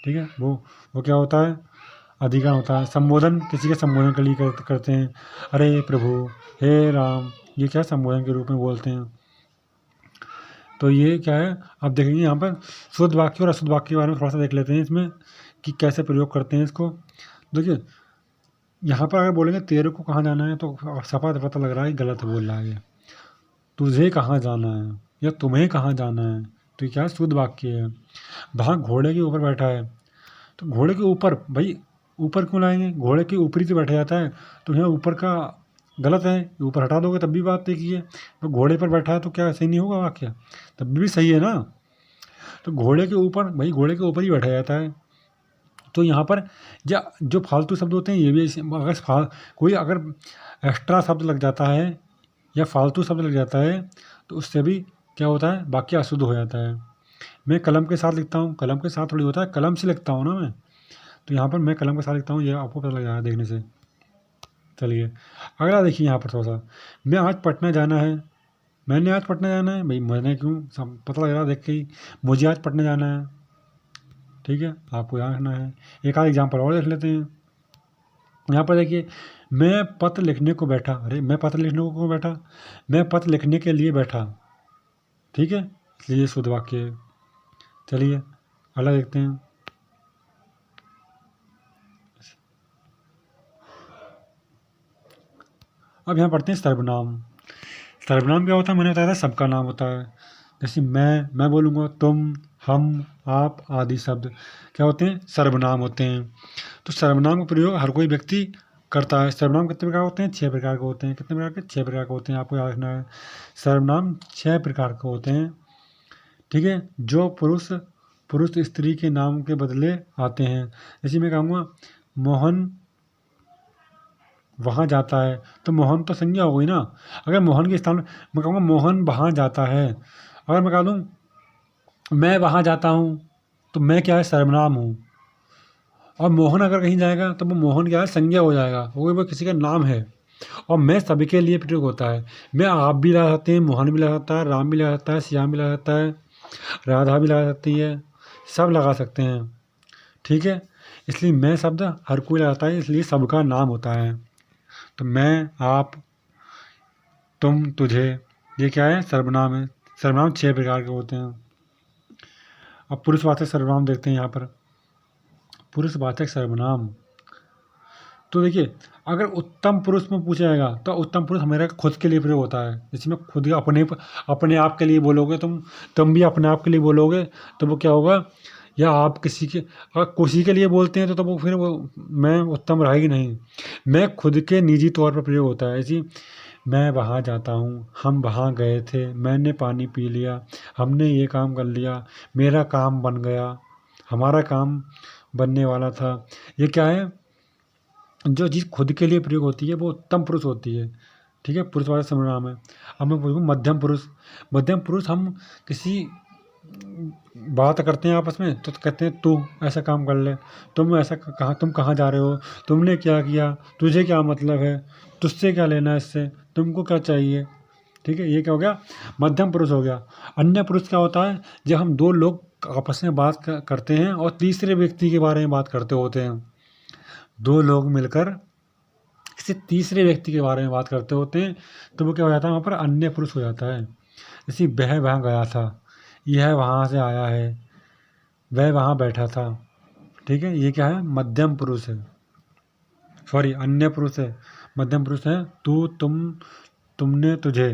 ठीक है, वो क्या होता है? अधिकरण होता है। संबोधन, किसी के संबोधन के लिए करते हैं। अरे प्रभु, हे राम, ये क्या संबोधन के रूप में बोलते हैं। तो ये क्या है, आप देखेंगे यहाँ पर शुद्ध वाक्य और अशुद्ध वाक्य के बारे में थोड़ा सा देख लेते हैं इसमें, कि कैसे प्रयोग करते हैं इसको। देखिए यहाँ पर अगर बोलेंगे तेरे को कहाँ जाना है, तो सफा पता लग रहा है गलत बोल रहा है ये। तुझे कहाँ जाना है या तुम्हें कहाँ जाना है, तो ये क्या है? शुद्ध वाक्य है। वहाँ घोड़े के ऊपर बैठा है, तो घोड़े के ऊपर, भाई ऊपर क्यों लाएंगे? घोड़े के ऊपरी से बैठा जाता है, तो यहाँ ऊपर का गलत है, ऊपर हटा दोगे तब भी बात देखिए। तो घोड़े पर बैठा है तो क्या सही नहीं होगा वाक्य? तब भी सही है ना। तो घोड़े के ऊपर, भाई घोड़े के ऊपर ही बैठा जाता है। तो यहाँ पर जो फालतू शब्द होते हैं ये भी कोई अगर एक्स्ट्रा शब्द लग जाता है या फालतू शब्द लग जाता है तो उससे भी क्या होता है? वाक्य अशुद्ध हो जाता है। मैं कलम के साथ लिखता हूँ, कलम के साथ थोड़ी होता है, कलम से लिखता हूँ ना मैं। तो यहाँ पर मैं कलम के साथ लिखता हूँ, ये आपको पता लग जाएगा देखने से। चलिए अगला देखिए यहाँ पर थोड़ा सा, मैं आज पटना जाना है। मैंने आज पटना जाना है, भाई मैंने क्यों, पता लग रहा है देख के ही, मुझे आज पटना जाना है। ठीक है, आपको यहाँ रखना है। एक आध एग्जाम्पल और देख लेते हैं। यहाँ पर देखिए, मैं पत्र लिखने को बैठा। अरे मैं पत्र लिखने को क्यों बैठा? मैं पत्र लिखने के लिए बैठा, ठीक है, इसलिए ये शुद्ध वाक्य है। चलिए अगला देखते हैं। अब यहाँ पढ़ते हैं सर्वनाम। सर्वनाम क्या होता है? मैंने बताया था सबका नाम होता है। जैसे मैं बोलूँगा, तुम, हम, आप आदि शब्द क्या होते हैं? सर्वनाम होते हैं। तो सर्वनाम का प्रयोग हर कोई व्यक्ति करता है। सर्वनाम कितने प्रकार होते हैं? 6 प्रकार के होते हैं। कितने प्रकार के? 6 प्रकार के होते हैं, आपको याद रखना है। सर्वनाम 6 प्रकार के होते हैं, ठीक है, जो पुरुष स्त्री के नाम के बदले आते हैं। जैसे मैं कहूँगा मोहन वहाँ जाता है, तो मोहन तो संज्ञा हो गई ना। अगर मोहन के स्थान मैं कहूँगा मोहन वहाँ जाता है, अगर मैं कह दूँ मैं वहाँ जाता हूँ, तो मैं क्या है? सर्वनाम हूँ। और मोहन अगर कहीं जाएगा तो वो मोहन क्या है? संज्ञा हो जाएगा, वो किसी का नाम है। और मैं सभी के लिए प्रयोग होता है। मैं आप भी लगा सकते हैं, मोहन भी लगा सकता है, राम भी लगा सकता है, श्याम भी लगा सकता है, राधा भी लगा सकती है, सब लगा सकते हैं, ठीक है। इसलिए मैं शब्द हर कोई लगाता है, इसलिए सबका नाम होता है। तो मैं, आप, तुम, तुझे, ये क्या है? सर्वनाम है। सर्वनाम 6 प्रकार के होते हैं। अब पुरुषवाचक सर्वनाम देखते हैं यहाँ पर। पुरुषवाचक सर्वनाम, तो देखिए अगर उत्तम पुरुष में पूछा जाएगा तो उत्तम पुरुष हमारा खुद के लिए प्रयोग होता है। जैसे मैं खुद अपने आप के लिए बोलोगे, तुम भी अपने आप के लिए बोलोगे, तो वो क्या होगा? या आप किसी के, अगर किसी के लिए बोलते हैं तो वो फिर वो मैं उत्तम रहेगी नहीं। मैं खुद के निजी तौर पर प्रयोग होता है। ऐसी, मैं वहाँ जाता हूँ, हम वहाँ गए थे, मैंने पानी पी लिया, हमने ये काम कर लिया, मेरा काम बन गया, हमारा काम बनने वाला था। ये क्या है? जो चीज़ खुद के लिए प्रयोग होती है वो उत्तम पुरुष होती है, ठीक है, पुरुषवाचक सर्वनाम है। अब मैं बोलूँ मध्यम पुरुष। मध्यम पुरुष, हम किसी बात करते हैं आपस में तो कहते हैं तू ऐसा काम कर ले, तुम ऐसा कहाँ, तुम कहाँ जा रहे हो, तुमने क्या किया, तुझे क्या मतलब है, तुझसे क्या लेना है इससे, तुमको क्या चाहिए, ठीक है, ये क्या हो गया? मध्यम पुरुष हो गया। अन्य पुरुष क्या होता है? जब हम दो लोग आपस में बात करते हैं और तीसरे व्यक्ति के बारे में बात करते होते हैं, दो लोग मिलकर किसी तीसरे व्यक्ति के बारे में बात करते होते हैं, तो वो क्या हो जाता है? वहाँ पर अन्य पुरुष हो जाता है। जैसे वह वहाँ गया था, यह वहाँ से आया है, वह वहाँ बैठा था, ठीक है, ये क्या है? मध्यम पुरुष है, सॉरी अन्य पुरुष है। मध्यम पुरुष है तू, तुम, तुमने, तुझे।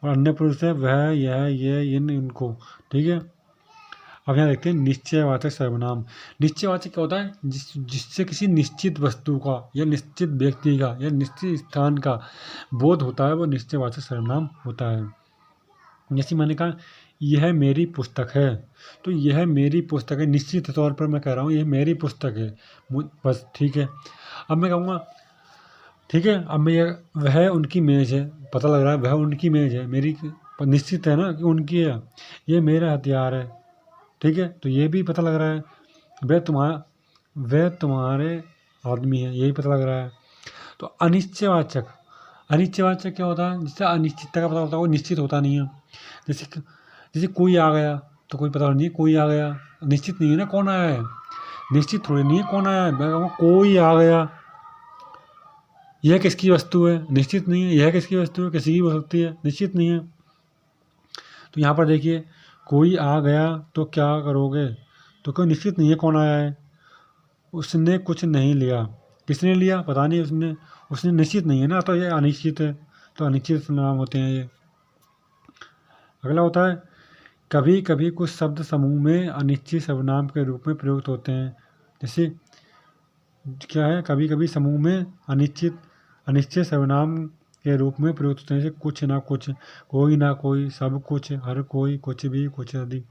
और अन्य पुरुष है वह, यह, ये, इन, इनको, ठीक है। अब यहाँ देखते हैं निश्चयवाचक सर्वनाम। निश्चयवाचक क्या होता है? जिससे किसी निश्चित वस्तु का या निश्चित व्यक्ति का या निश्चित स्थान का बोध होता है, वो निश्चयवाचक सर्वनाम होता है। जैसे मैंने कहा यह मेरी पुस्तक है। तो यह मेरी पुस्तक है, निश्चित तौर पर मैं कह रहा हूँ यह मेरी पुस्तक है, बस ठीक है। अब मैं कहूँगा ठीक है, अब मैं ये वह उनकी मेज़ है, पता लग रहा है वह उनकी मेज़ है, मेरी निश्चित है ना कि उनकी है। ये मेरा हथियार है, ठीक है, तो ये भी पता लग रहा है। वह तुम्हारे आदमी है, यही पता लग रहा है। तो अनिश्चयवाचक, अनिश्चयवाचक क्या होता है? जिससे अनिश्चितता का पता होता है, वो निश्चित होता नहीं है। जैसे जैसे कोई आ गया, तो कोई पता नहीं है, कोई आ गया निश्चित नहीं है ना कौन आया है, निश्चित थोड़ी नहीं है कौन आया है। मैं कहूँगा कोई आ गया, यह किसकी वस्तु है? निश्चित नहीं है। यह किसकी वस्तु है? किसी की हो सकती है, निश्चित नहीं है। तो यहाँ पर देखिए कोई आ गया तो क्या करोगे? तो कोई निश्चित नहीं है कौन आया है। उसने कुछ नहीं लिया, किसने लिया पता नहीं, उसने निश्चित नहीं है ना, तो ये अनिश्चित है, तो अनिश्चित नाम होते हैं ये। अगला होता है कभी कभी कुछ शब्द समूह में अनिश्चित सर्वनाम के रूप में प्रयुक्त होते हैं। जैसे क्या है, कभी कभी समूह में अनिश्चित सर्वनाम के रूप में प्रयुक्त होते हैं, जैसे कुछ ना कुछ, कोई ना कोई, सब कुछ, हर कोई, कुछ भी, कुछ आदि।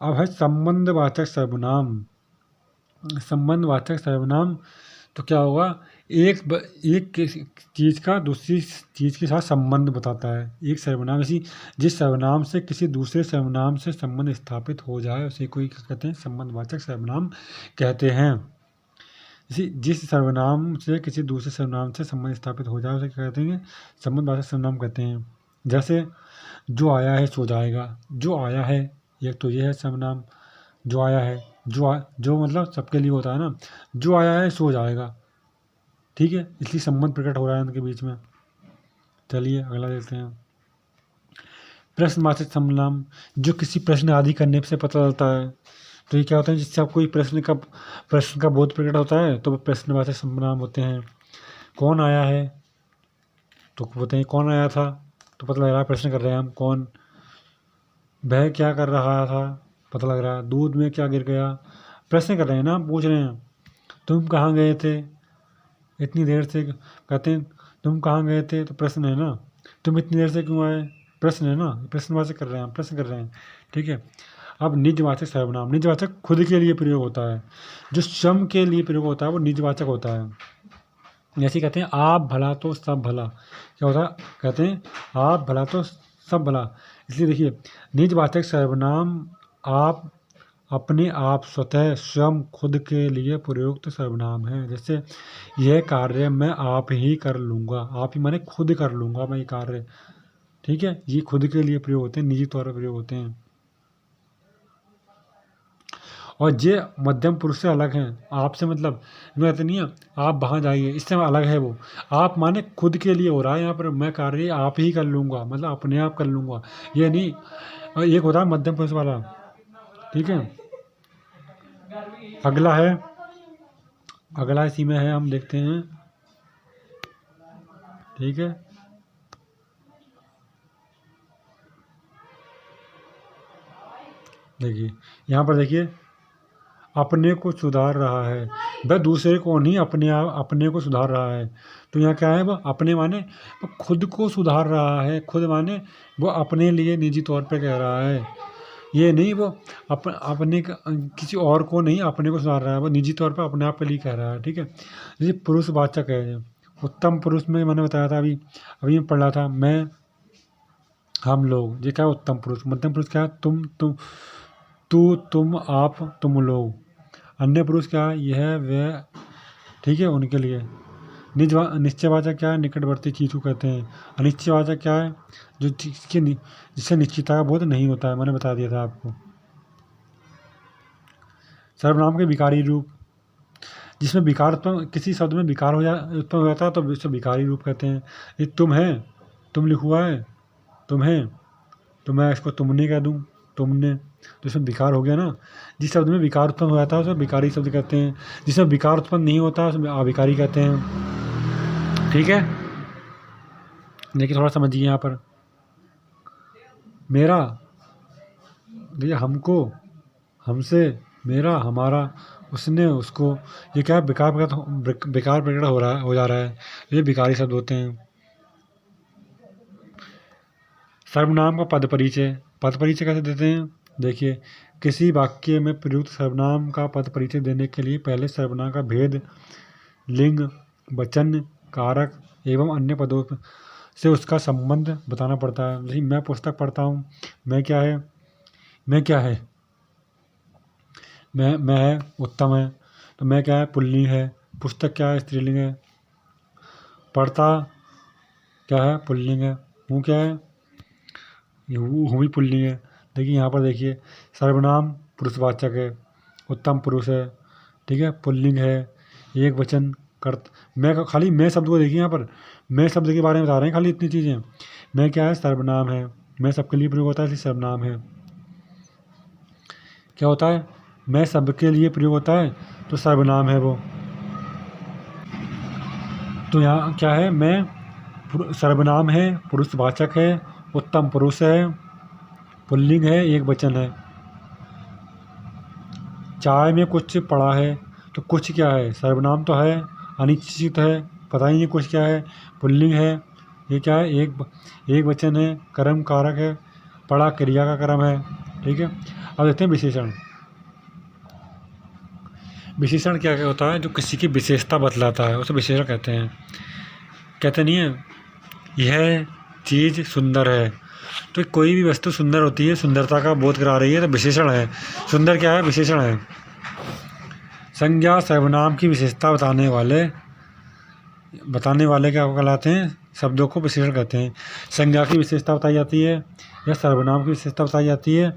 अब है संबंधवाचक सर्वनाम। संबंधवाचक सर्वनाम तो क्या होगा, एक चीज़ का दूसरी चीज़ के साथ संबंध बताता है। एक सर्वनाम ऐसी जिस सर्वनाम से किसी दूसरे सर्वनाम से संबंध स्थापित हो जाए उसे कोई क्या कहते हैं? संबंधवाचक सर्वनाम कहते हैं। जिस सर्वनाम से किसी दूसरे सर्वनाम से संबंध स्थापित हो जाए उसे क्या कहते हैं? संबंधवाचक सर्वनाम कहते हैं। जैसे जो आया है सो जाएगा, जो आया है, एक तो ये है सर्वनाम, जो आया है, जो मतलब सबके लिए होता है ना, जो आया है सो जाएगा, ठीक है, इसलिए संबंध प्रकट हो रहा है उनके बीच में। चलिए अगला देखते हैं। प्रश्नवाचक सर्वनाम, जो किसी प्रश्न आदि करने से पता चलता है। तो ये क्या होता है, जिससे आप कोई प्रश्न का बोध प्रकट होता है तो प्रश्नवाचक सर्वनाम होते हैं। कौन आया है, तो बोलते हैं कौन आया था, तो पता लग रहा है प्रश्न कर रहे हैं हम, कौन। वह क्या कर रहा था, पता लग रहा है। दूध में क्या गिर गया, प्रश्न कर रहे हैं ना, हम पूछ रहे हैं। तुम कहाँ गए थे इतनी देर से, कहते हैं तुम कहाँ गए थे, तो प्रश्न है ना। तुम इतनी देर से क्यों आए, प्रश्न है ना, प्रश्नवाचक कर रहे हैं, प्रश्न कर रहे हैं, ठीक है। अब निजवाचक सर्वनाम, निजवाचक खुद के लिए प्रयोग होता है, जो स्वयं के लिए प्रयोग होता है वो निजवाचक होता है। जैसे कहते हैं आप भला तो सब भला, क्या होता है, कहते हैं आप भला तो सब भला। इसलिए देखिए निजवाचक सर्वनाम आप अपने आप स्वतः स्वयं खुद के लिए प्रयुक्त सर्वनाम है। जैसे यह कार्य मैं आप ही कर लूँगा, आप ही माने खुद कर लूँगा मैं ये कार्य, ठीक है, ये खुद के लिए प्रयोग होते हैं, निजी तौर पर प्रयोग होते हैं। और ये मध्यम पुरुष से अलग हैं, आपसे मतलब मैं कहते नहीं है आप वहाँ जाइए, इससे अलग है वो। आप माने खुद के लिए हो रहा है यहाँ पर, मैं कार्य आप ही कर लूँगा, मतलब अपने आप कर लूँगा, ये नहीं। और एक होता है मध्यम पुरुष वाला, ठीक है। अगला इसी में है, हम देखते हैं, ठीक है। देखिए यहाँ पर देखिए अपने को सुधार रहा है, वह दूसरे को नहीं अपने को सुधार रहा है। तो यहाँ क्या है, वो अपने माने वो खुद को सुधार रहा है, खुद माने वो अपने लिए निजी तौर पे कह रहा है, ये नहीं वो अपने किसी और को नहीं, अपने को सुधार रहा है, वो निजी तौर पे अपने आप के लिए कह रहा है, ठीक है। जैसे पुरुषवाचक है, उत्तम पुरुष में मैंने बताया था, अभी मैं पढ़ रहा था, मैं, हम लोग, ये क्या है उत्तम पुरुष। मध्यम पुरुष क्या है, तुम, तू, तुम, आप, तुम लोग। अन्य पुरुष क्या है, यह वह, ठीक है, उनके लिए। निश्चयवाचक क्या है, निकटवर्ती चीज़ को कहते हैं। अनिश्चयवाचक क्या है, जो जिससे निश्चितता का बोध नहीं होता है, मैंने बता दिया था आपको। सर्वनाम के विकारी रूप, जिसमें विकार उत्पन्न, किसी शब्द में विकार उत्पन्न हो जाता है तो उसे विकारी रूप कहते हैं। ये तुम है, तुम लिखा हुआ है, तुम है, तो मैं इसको तुमने कह दूँ, तुमने, तो इसमें विकार हो गया ना। जिस शब्द में विकार उत्पन्न हो जाता है उसे विकारी शब्द कहते हैं, जिसमें विकार उत्पन्न नहीं होता है उसमें अविकारी कहते हैं, ठीक है। देखिए थोड़ा समझिए यहाँ पर, मेरा, देखिए हमको, हमसे, मेरा, हमारा, उसने, उसको, ये क्या है, बेकार प्रकट हो जा रहा है, ये विकारी शब्द होते हैं। सर्वनाम का पद परिचय, पद परिचय कैसे देते हैं, देखिए किसी वाक्य में प्रयुक्त सर्वनाम का पद परिचय देने के लिए पहले सर्वनाम का भेद, लिंग, वचन, कारक एवं अन्य पदों से उसका संबंध बताना पड़ता है। जैसे मैं पुस्तक पढ़ता हूँ, मैं क्या है, मैं क्या है, मैं है उत्तम है, तो मैं क्या है पुल्लिंग है, पुस्तक क्या है स्त्रीलिंग है, पढ़ता क्या है पुल्लिंग है, हूँ क्या है हूँ भी पुल्लिंग है। देखिए यहाँ पर देखिए सर्वनाम पुरुषवाचक है, उत्तम पुरुष है, ठीक है, पुल्लिंग है, एक वचन कर्त मैं का खाली मैं शब्द को देखिए यहाँ पर मैं शब्द के बारे में बता रहे हैं, खाली इतनी चीज़ें। मैं क्या है सर्वनाम है, मैं सबके लिए प्रयोग होता है इसलिए सर्वनाम है। क्या होता है, मैं सबके लिए प्रयोग होता है तो सर्वनाम है वो। तो यहाँ क्या है, मैं सर्वनाम है, पुरुषवाचक है, उत्तम पुरुष है, पुल्लिंग है, एक वचन है। चाय में कुछ पड़ा है, तो कुछ क्या है सर्वनाम तो है, अनिश्चित है, पता ही नहीं कुछ क्या है, पुल्लिंग है, ये क्या है एक वचन है, कर्म कारक है, पड़ा क्रिया का कर्म है, ठीक है। अब देखते हैं विशेषण। विशेषण क्या क्या होता है, जो किसी की विशेषता बतलाता है उसे विशेषण कहते हैं। कहते नहीं है यह चीज़ सुंदर है, तो कोई भी वस्तु सुंदर होती है, सुंदरता का बोध करा रही है तो विशेषण है। सुंदर क्या है, विशेषण है। संज्ञा सर्वनाम की विशेषता बताने वाले क्या कहलाते हैं, शब्दों को विशेषण कहते हैं। संज्ञा की विशेषता बताई जाती है या सर्वनाम की विशेषता बताई जाती है,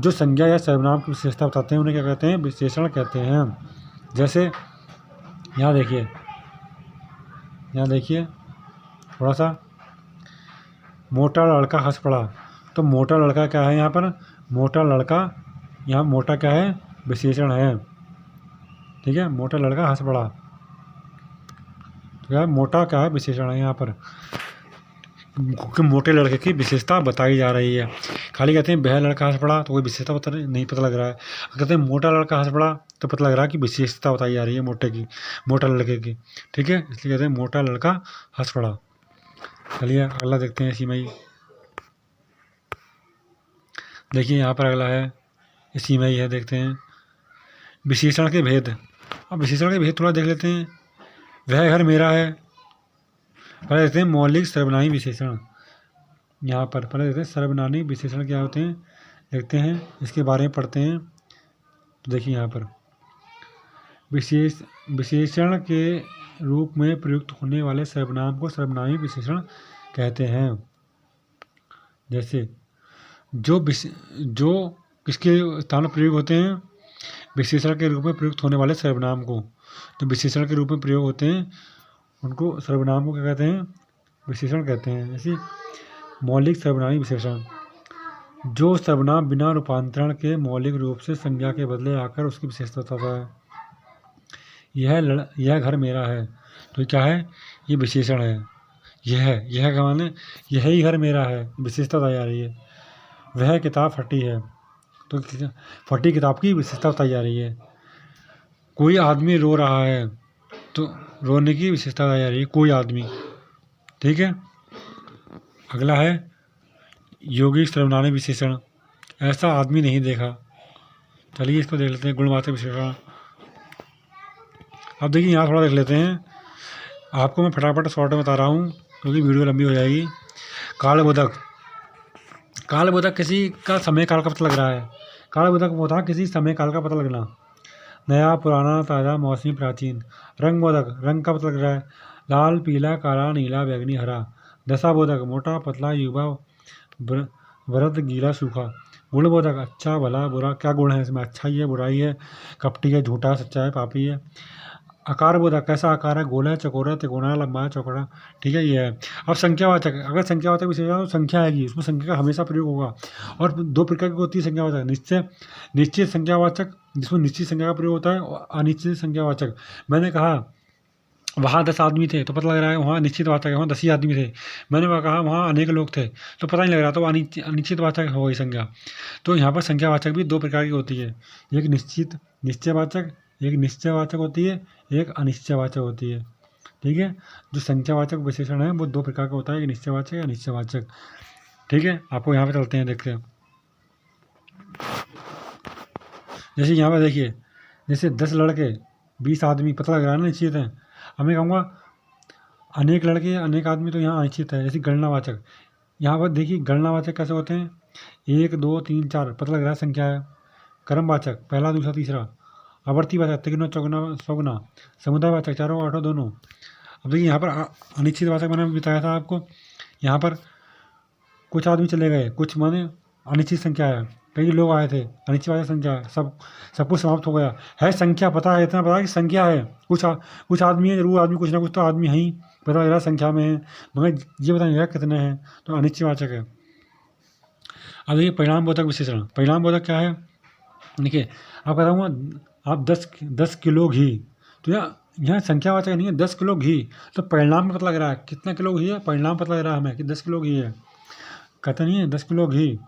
जो संज्ञा या सर्वनाम की विशेषता बताते हैं उन्हें क्या कहते हैं, विशेषण कहते हैं। जैसे यहाँ देखिए थोड़ा सा, मोटा लड़का हंस पड़ा, तो मोटा लड़का क्या है यहाँ पर, मोटा लड़का, यहाँ मोटा क्या है विशेषण है, ठीक है, मोटा लड़का हंस पड़ा, तो क्या मोटा क्या है विशेषण है यहाँ पर, क्योंकि मोटे लड़के की विशेषता बताई जा रही है। खाली कहते हैं वह लड़का हंस पड़ा तो कोई विशेषता नहीं पता लग रहा है, कहते हैं मोटा लड़का हंस पड़ा तो पता लग रहा है कि विशेषता बताई जा रही है मोटा लड़के की, ठीक है, इसलिए कहते हैं मोटा लड़का हंस पड़ा। चलिए अगला देखते हैं इसी में ही। देखिए यहाँ पर अगला है, इसी में ही है, देखते हैं विशेषण के भेद। अब विशेषण के भेद थोड़ा देख लेते हैं। वह घर मेरा है, पहले देखते हैं मौलिक सर्वनामी विशेषण। यहाँ पर पहले देखते हैं सर्वनामी विशेषण क्या होते हैं, देखते हैं इसके बारे में पढ़ते हैं। तो देखिए यहाँ पर विशेषण के रूप में प्रयुक्त होने वाले सर्वनाम को सर्वनामी विशेषण कहते हैं। जैसे जो किसके स्थान पर प्रयोग होते हैं, विशेषण के रूप में प्रयुक्त होने वाले सर्वनाम को, तो विशेषण के रूप में प्रयोग होते हैं उनको सर्वनाम को क्या कहते हैं, विशेषण कहते हैं। जैसे मौलिक सर्वनामी विशेषण, जो सर्वनाम बिना रूपांतरण के मौलिक रूप से संज्ञा के बदले आकर उसकी विशेषता बताता है। यह घर मेरा है, तो क्या है, ये विशेषण है। यह का माने यही घर मेरा है, विशेषता बताई जा रही है। वह किताब फटी है, तो फटी किताब की विशेषता बताई जा रही है। कोई आदमी रो रहा है, तो रोने की विशेषता बताई जा रही है, कोई आदमी, ठीक है। अगला है यौगिक सर्वनामी विशेषण, ऐसा आदमी नहीं देखा। चलिए इसको देख लेते हैं गुणवाचक विशेषण। अब देखिए यहाँ थोड़ा देख लेते हैं, आपको मैं फटाफट शॉर्ट में बता रहा हूँ क्योंकि वीडियो लंबी हो जाएगी। कालबोधक किसी का समय काल का पता लग रहा है। कालबोधक होता है किसी समय काल का पता लगना। नया, पुराना, ताज़ा, मौसमी, प्राचीन। रंगबोधक रंग का पता लग रहा है, लाल, पीला, काला, नीला, बैगनी, हरा। दशाबोधक मोटा, पतला, युवा, वृद्ध, गीला, सूखा। गुणबोधक अच्छा, भला, बुरा, क्या गुण है इसमें, अच्छाई है, बुराई है, कपटी है, झूठा, सच्चा है, पापी है। आकार बोधक कैसा आकार है, गोला, चकोरा, तिकोना, लंबा, चौकड़ा, ठीक है, ये है। अब संख्यावाचक, अगर संख्यावाचक विशेषण तो संख्या आएगी, उसमें संख्या का हमेशा प्रयोग होगा। और दो प्रकार की होती है संख्यावाचक, निश्चित संख्यावाचक जिसमें निश्चित संख्या का प्रयोग होता है, और अनिश्चित संख्यावाचक। मैंने कहा वहाँ 10 आदमी थे तो पता लग रहा है वहाँ निश्चित वाचक है, वहाँ 10 ही आदमी थे। मैंने वहाँ कहा वहाँ अनेक लोग थे तो पता नहीं लग रहा, तो अनिश्चित वाचक हो गई संज्ञा। तो यहाँ पर संख्यावाचक भी दो प्रकार की होती है, एक निश्चयवाचक, एक निश्चयवाचक होती है, एक अनिश्चयवाचक होती है, ठीक है। जो संख्यावाचक विशेषण है वो दो प्रकार का होता है, एक निश्चयवाचक या अनिश्चयवाचक, ठीक है। आपको यहाँ पे चलते हैं, देखते हैं। जैसे यहाँ पर देखिए, जैसे 10 लड़के 20 आदमी, पता लग रहा है ना निश्चित है। अब मैं कहूँगा अनेक लड़के अनेक आदमी, तो यहाँ अनिश्चित है। जैसे गणनावाचक, यहाँ पर देखिए गणनावाचक कैसे होते हैं, 1 2 3 4, पता लग रहा है संख्या है। क्रमवाचक पहला दूसरा तीसरा। आवर्तीवाचक तिगुना चौगुना सौगुना। समुदायवाचक चारों आठों दोनों। अब देखिए यहाँ पर अनिश्चित वाचक मैंने बताया था आपको, यहाँ पर कुछ आदमी चले गए, कुछ माने अनिश्चित संख्या है, कई लोग आए थे, अनिश्चित वाचक संख्या है, सब कुछ समाप्त हो गया है। संख्या पता है, इतना पता है कि संख्या है, कुछ आदमी है, जरूर आदमी, कुछ ना कुछ तो आदमी है ही, पता लग रहा है संख्या में है, मगर ये पता नहीं लगा कितने हैं, तो अनिश्चित वाचक है। अब देखिए परिणामबोधक विशेषण। परिणामबोधक क्या है, देखिए आप बताऊँगा, आप 10 किलो घी, तो यहाँ संख्यावाचक नहीं है, 10 किलो घी, तो परिणाम में पता लग रहा है कितना किलो घी है, परिणाम पता लग रहा है हमें कि 10 किलो घी है। कहते नहीं है 10 किलो घी,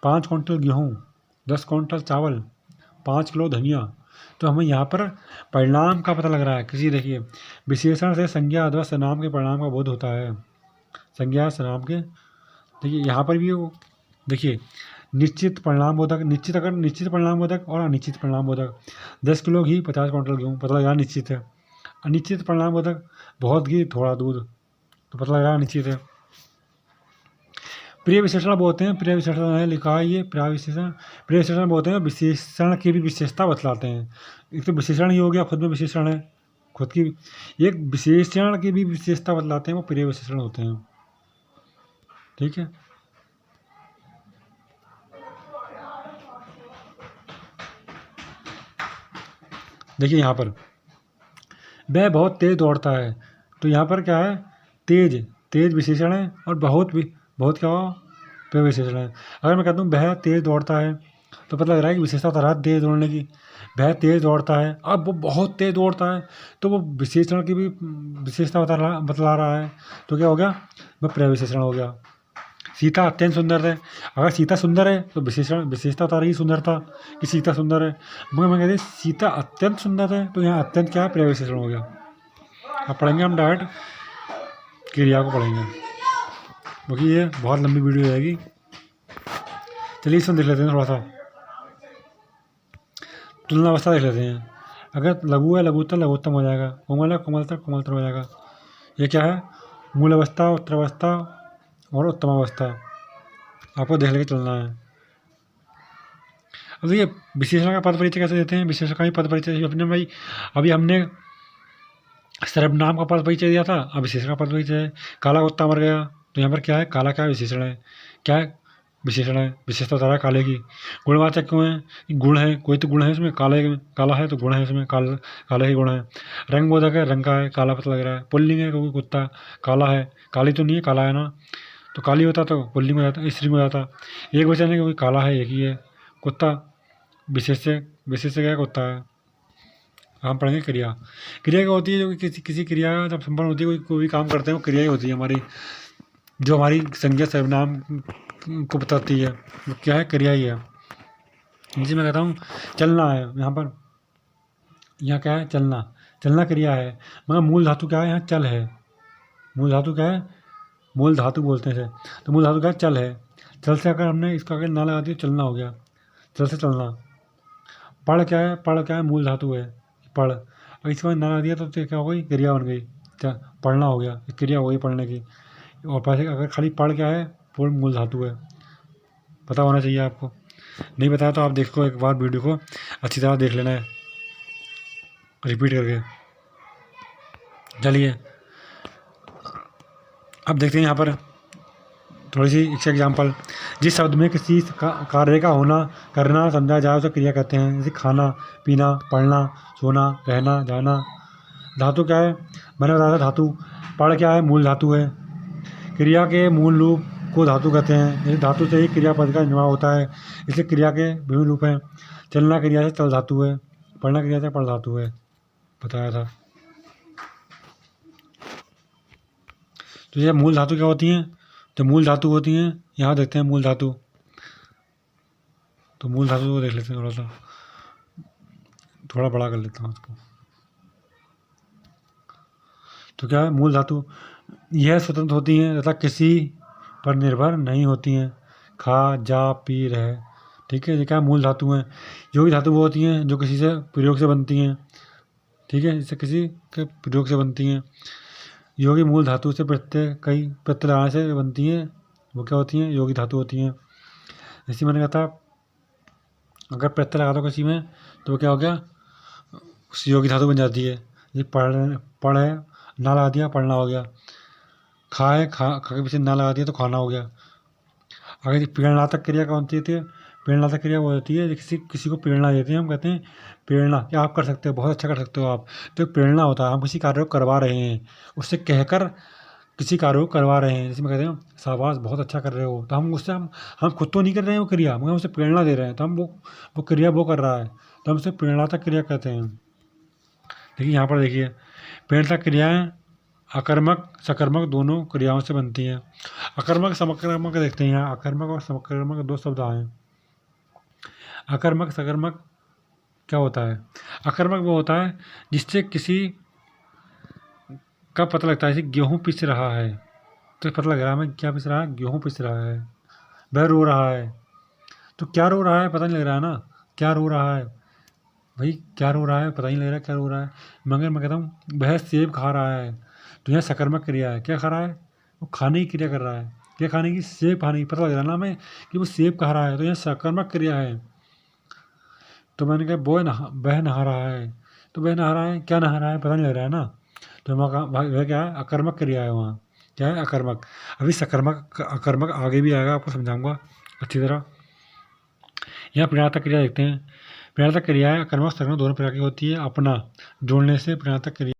5 क्विंटल गेहूँ, 10 क्विंटल चावल, 5 किलो धनिया, तो हमें यहाँ पर परिणाम का पता लग रहा है। किसी देखिए विशेषण से संज्ञा अथवा सर्वनाम के परिणाम का बोध होता है। संज्ञा सर्वनाम के, देखिए यहाँ पर भी वो देखिए निश्चित परिणामबोधक, निश्चित परिणामबोधक और अनिश्चित परिणामबोधक। 10 किलो घी 50 क्विंटल गेहूँ, पता लगा निश्चित है। अनिश्चित परिणामबोधक, बहुत घी थोड़ा दूध, तो पता लगा निश्चित है। प्रिय विशेषण बोलते हैं, प्रिय विशेषण है लिखा है ये, प्रिय विशेषण बोलते हैं विशेषण की भी विशेषता बतलाते हैं। एक तो विशेषण ही हो गया, खुद में विशेषण है, खुद की एक विशेषण की भी विशेषता बतलाते हैं, वो प्रिय विशेषण होते हैं। ठीक है, देखिए यहाँ पर वह बहुत तेज दौड़ता है, तो यहाँ पर क्या है, तेज विशेषण है, और बहुत क्या हो, प्रिय विशेषण है। अगर मैं कहता हूँ वह तेज दौड़ता है, तो पता लग रहा है कि विशेषता बता रहा है तेज दौड़ने की। वह तेज दौड़ता है, अब वो बहुत तेज दौड़ता है, तो वो विशेषण की भी विशेषता बतला रहा है, तो क्या हो गया, वह प्रिय विशेषण हो गया। सीता अत्यंत सुंदर है, अगर सीता सुंदर है तो विशेषता बता रही सुंदरता कि सीता सुंदर है, मगर मैं कहते सीता अत्यंत सुंदर है, तो यहाँ अत्यंत क्या है, प्रिय विशेषण हो गया। अब पढ़ेंगे हम डायरेक्ट क्रिया को पढ़ेंगे, क्योंकि ये बहुत लंबी वीडियो रहेगी। चलिए इसमें देख लेते हैं थोड़ा सा, तुलना अवस्था देख लेते हैं। अगर लघु है लघुत्तर लघुत्तम हो जाएगा, कोमल है कोमलतर कोमलतर हो जाएगा। ये क्या है, मूल अवस्था, उत्तरावस्था और उत्तम अवस्था, आपको देख लेके चलना है। अब देखिए विशेषण का पद परिचय कैसे देते हैं, विशेषण का ही पद परिचय अपने भाई, अभी हमने सर्वनाम का पद परिचय दिया था, अब विशेषण का पद परिचय है। काला कुत्ता मर गया, तो यहाँ पर क्या है, काला क्या विशेषण है, क्या है विशेषण है, विशेषता बता रहा है काले की। गुणवाचक क्यों है, गुण है, कोई तो गुण है इसमें, काला है तो गुण है इसमें, काला ही गुण है। रंग बोधक है, रंग का है, काला पता लग रहा है। पुल्लिंग है क्योंकि कुत्ता काला है, काली तो नहीं है, काला है ना, तो काली होता तो पुल्लिंग हो जाता, स्त्रीलिंग हो जाता। एक वचन है क्योंकि काला है, एक ही है। कुत्ता विशेष से क्या कुत्ता है। हम पढ़ेंगे क्रिया क्या होती है, जो कि किसी क्रिया जब संपन्न होती है, कोई भी काम करते हैं, वो क्रिया ही होती है हमारी, जो हमारी संज्ञा सर्वनाम को बताती है, वो क्या है, क्रिया ही है। जैसे मैं कहता हूँ चलना है, यहाँ क्या है, चलना क्रिया है, मगर मूल धातु क्या है, यहाँ चल है। मूल धातु क्या है, मूल धातु बोलते हैं इसे, तो मूल धातु क्या है, चल है। चल से अगर हमने इसका अगर ना लगा दिया, चलना हो गया, चल से चलना। पढ़ क्या है, मूल धातु है, पढ़, और इसके बाद ना लगा दिया तो क्या हो गई, क्रिया बन गई, पढ़ना हो गया, क्रिया हो गई पढ़ने की। और पास अगर खाली पढ़ क्या है, पूर्ण मूल धातु है, पता होना चाहिए आपको। नहीं बताया तो आप देखो, एक बार वीडियो को अच्छी तरह देख लेना है रिपीट करके। चलिए अब देखते हैं यहाँ पर थोड़ी सी एक एग्जाम्पल। जिस शब्द में किसी कार्य का होना करना समझा जाए उसे क्रिया कहते हैं। जैसे खाना पीना, पढ़ना, सोना, रहना, जाना। धातु क्या है, मैंने बताया था धातु। पढ़ क्या है, मूल धातु है। क्रिया के मूल रूप को धातु कहते हैं। जैसे धातु से ही क्रियापद का निर्माण होता है, इसलिए क्रिया के विभिन्न रूप हैं। चलना क्रिया से चल धातु है, पढ़ना क्रिया से पढ़ धातु है, बताया था। तो ये मूल धातु क्या होती हैं, जो मूल धातु होती हैं, यहाँ देखते हैं मूल धातु। तो मूल धातु को देख लेते हैं, थोड़ा बड़ा कर लेता हूँ उसको। तो क्या है, मूल धातु यह स्वतंत्र होती हैं तथा किसी पर निर्भर नहीं होती हैं। खा, जा, पी, रह, ठीक है, ये क्या मूल धातु हैं। योगी धातु वो होती हैं जो किसी से प्रयोग से बनती हैं, ठीक है, जिससे किसी के प्रयोग से बनती हैं। योगी मूल धातु से प्रत्यय कई प्रत्यय लगाने से बनती हैं, वो क्या होती हैं, योगी धातु होती हैं। जैसे मैंने कहा था, अगर प्रत्यय लगा दो किसी में तो वो क्या हो गया, उसकी योगी धातु बन जाती है। ये पढ़ है, ना लगा दिया, पढ़ना हो गया। खा है, खा के पीछे ना लगा दिया तो खाना हो गया। अगर ये प्रेरणात्मक क्रिया कौन सी होती है, प्रेरणात्मक क्रिया वो होती है किसी किसी को प्रेरणा देती है, हम कहते हैं प्रेरणा, कि आप कर सकते हो, बहुत अच्छा कर सकते हो आप। तो एक प्रेरणा होता है, हम किसी कार्य को करवा रहे हैं, उससे कहकर किसी कार्य को करवा रहे हैं। जैसे मैं कहते हैं शाबाश बहुत अच्छा कर रहे हो, तो हम उससे हम खुद तो नहीं कर रहे हैं वो क्रिया, मगर उसे प्रेरणा दे रहे हैं, तो हम वो क्रिया वो कर रहा है, तो हम उसे प्रेरणात्मक क्रिया कहते हैं। देखिए यहाँ पर देखिए, प्रेरणात्मक क्रियाएँ अकर्मक सकर्मक दोनों क्रियाओं से बनती हैं। अकर्मक समकर्मक देखते हैं, यहाँ अकर्मक और समकर्मक दो शब्द आए हैं। अकर्मक सकर्मक क्या होता है, अकर्मक वो होता है जिससे किसी का पता लगता है, जैसे गेहूँ पिस रहा है तो पता लग रहा है हमें क्या पिस रहा है, गेहूँ पिस रहा है। वह रो रहा है, तो क्या रो रहा है पता नहीं लग रहा है ना, क्या रो रहा है भाई, क्या रो रहा है पता नहीं लग रहा है क्या रो रहा है। मगर मैं कहता हूँ वह सेब खा रहा है, तो यह सकर्मक क्रिया है, क्या खा रहा है, वो खाने की क्रिया कर रहा है, क्या खाने की, सेब खाने की, पता लग रहा है ना हमें कि वो सेब खा रहा है, तो यह सकर्मक क्रिया है। तो मैंने कहा वह नहा रहा है, तो वह नहा रहा है, क्या नहा रहा है पता नहीं लग रहा है ना, तो वह क्या है, अकर्मक क्रिया है वहाँ, क्या है, अकर्मक। अभी सकर्मक अकर्मक आगे भी आएगा, आपको समझाऊंगा अच्छी तरह। यहाँ प्रेरणात्मक क्रिया देखते हैं। प्रेरणात्मक क्रियाएं अकर्मक सकर्मक दोनों प्रकार की होती है। अपना जोड़ने से प्रेरणात्मक क्रिया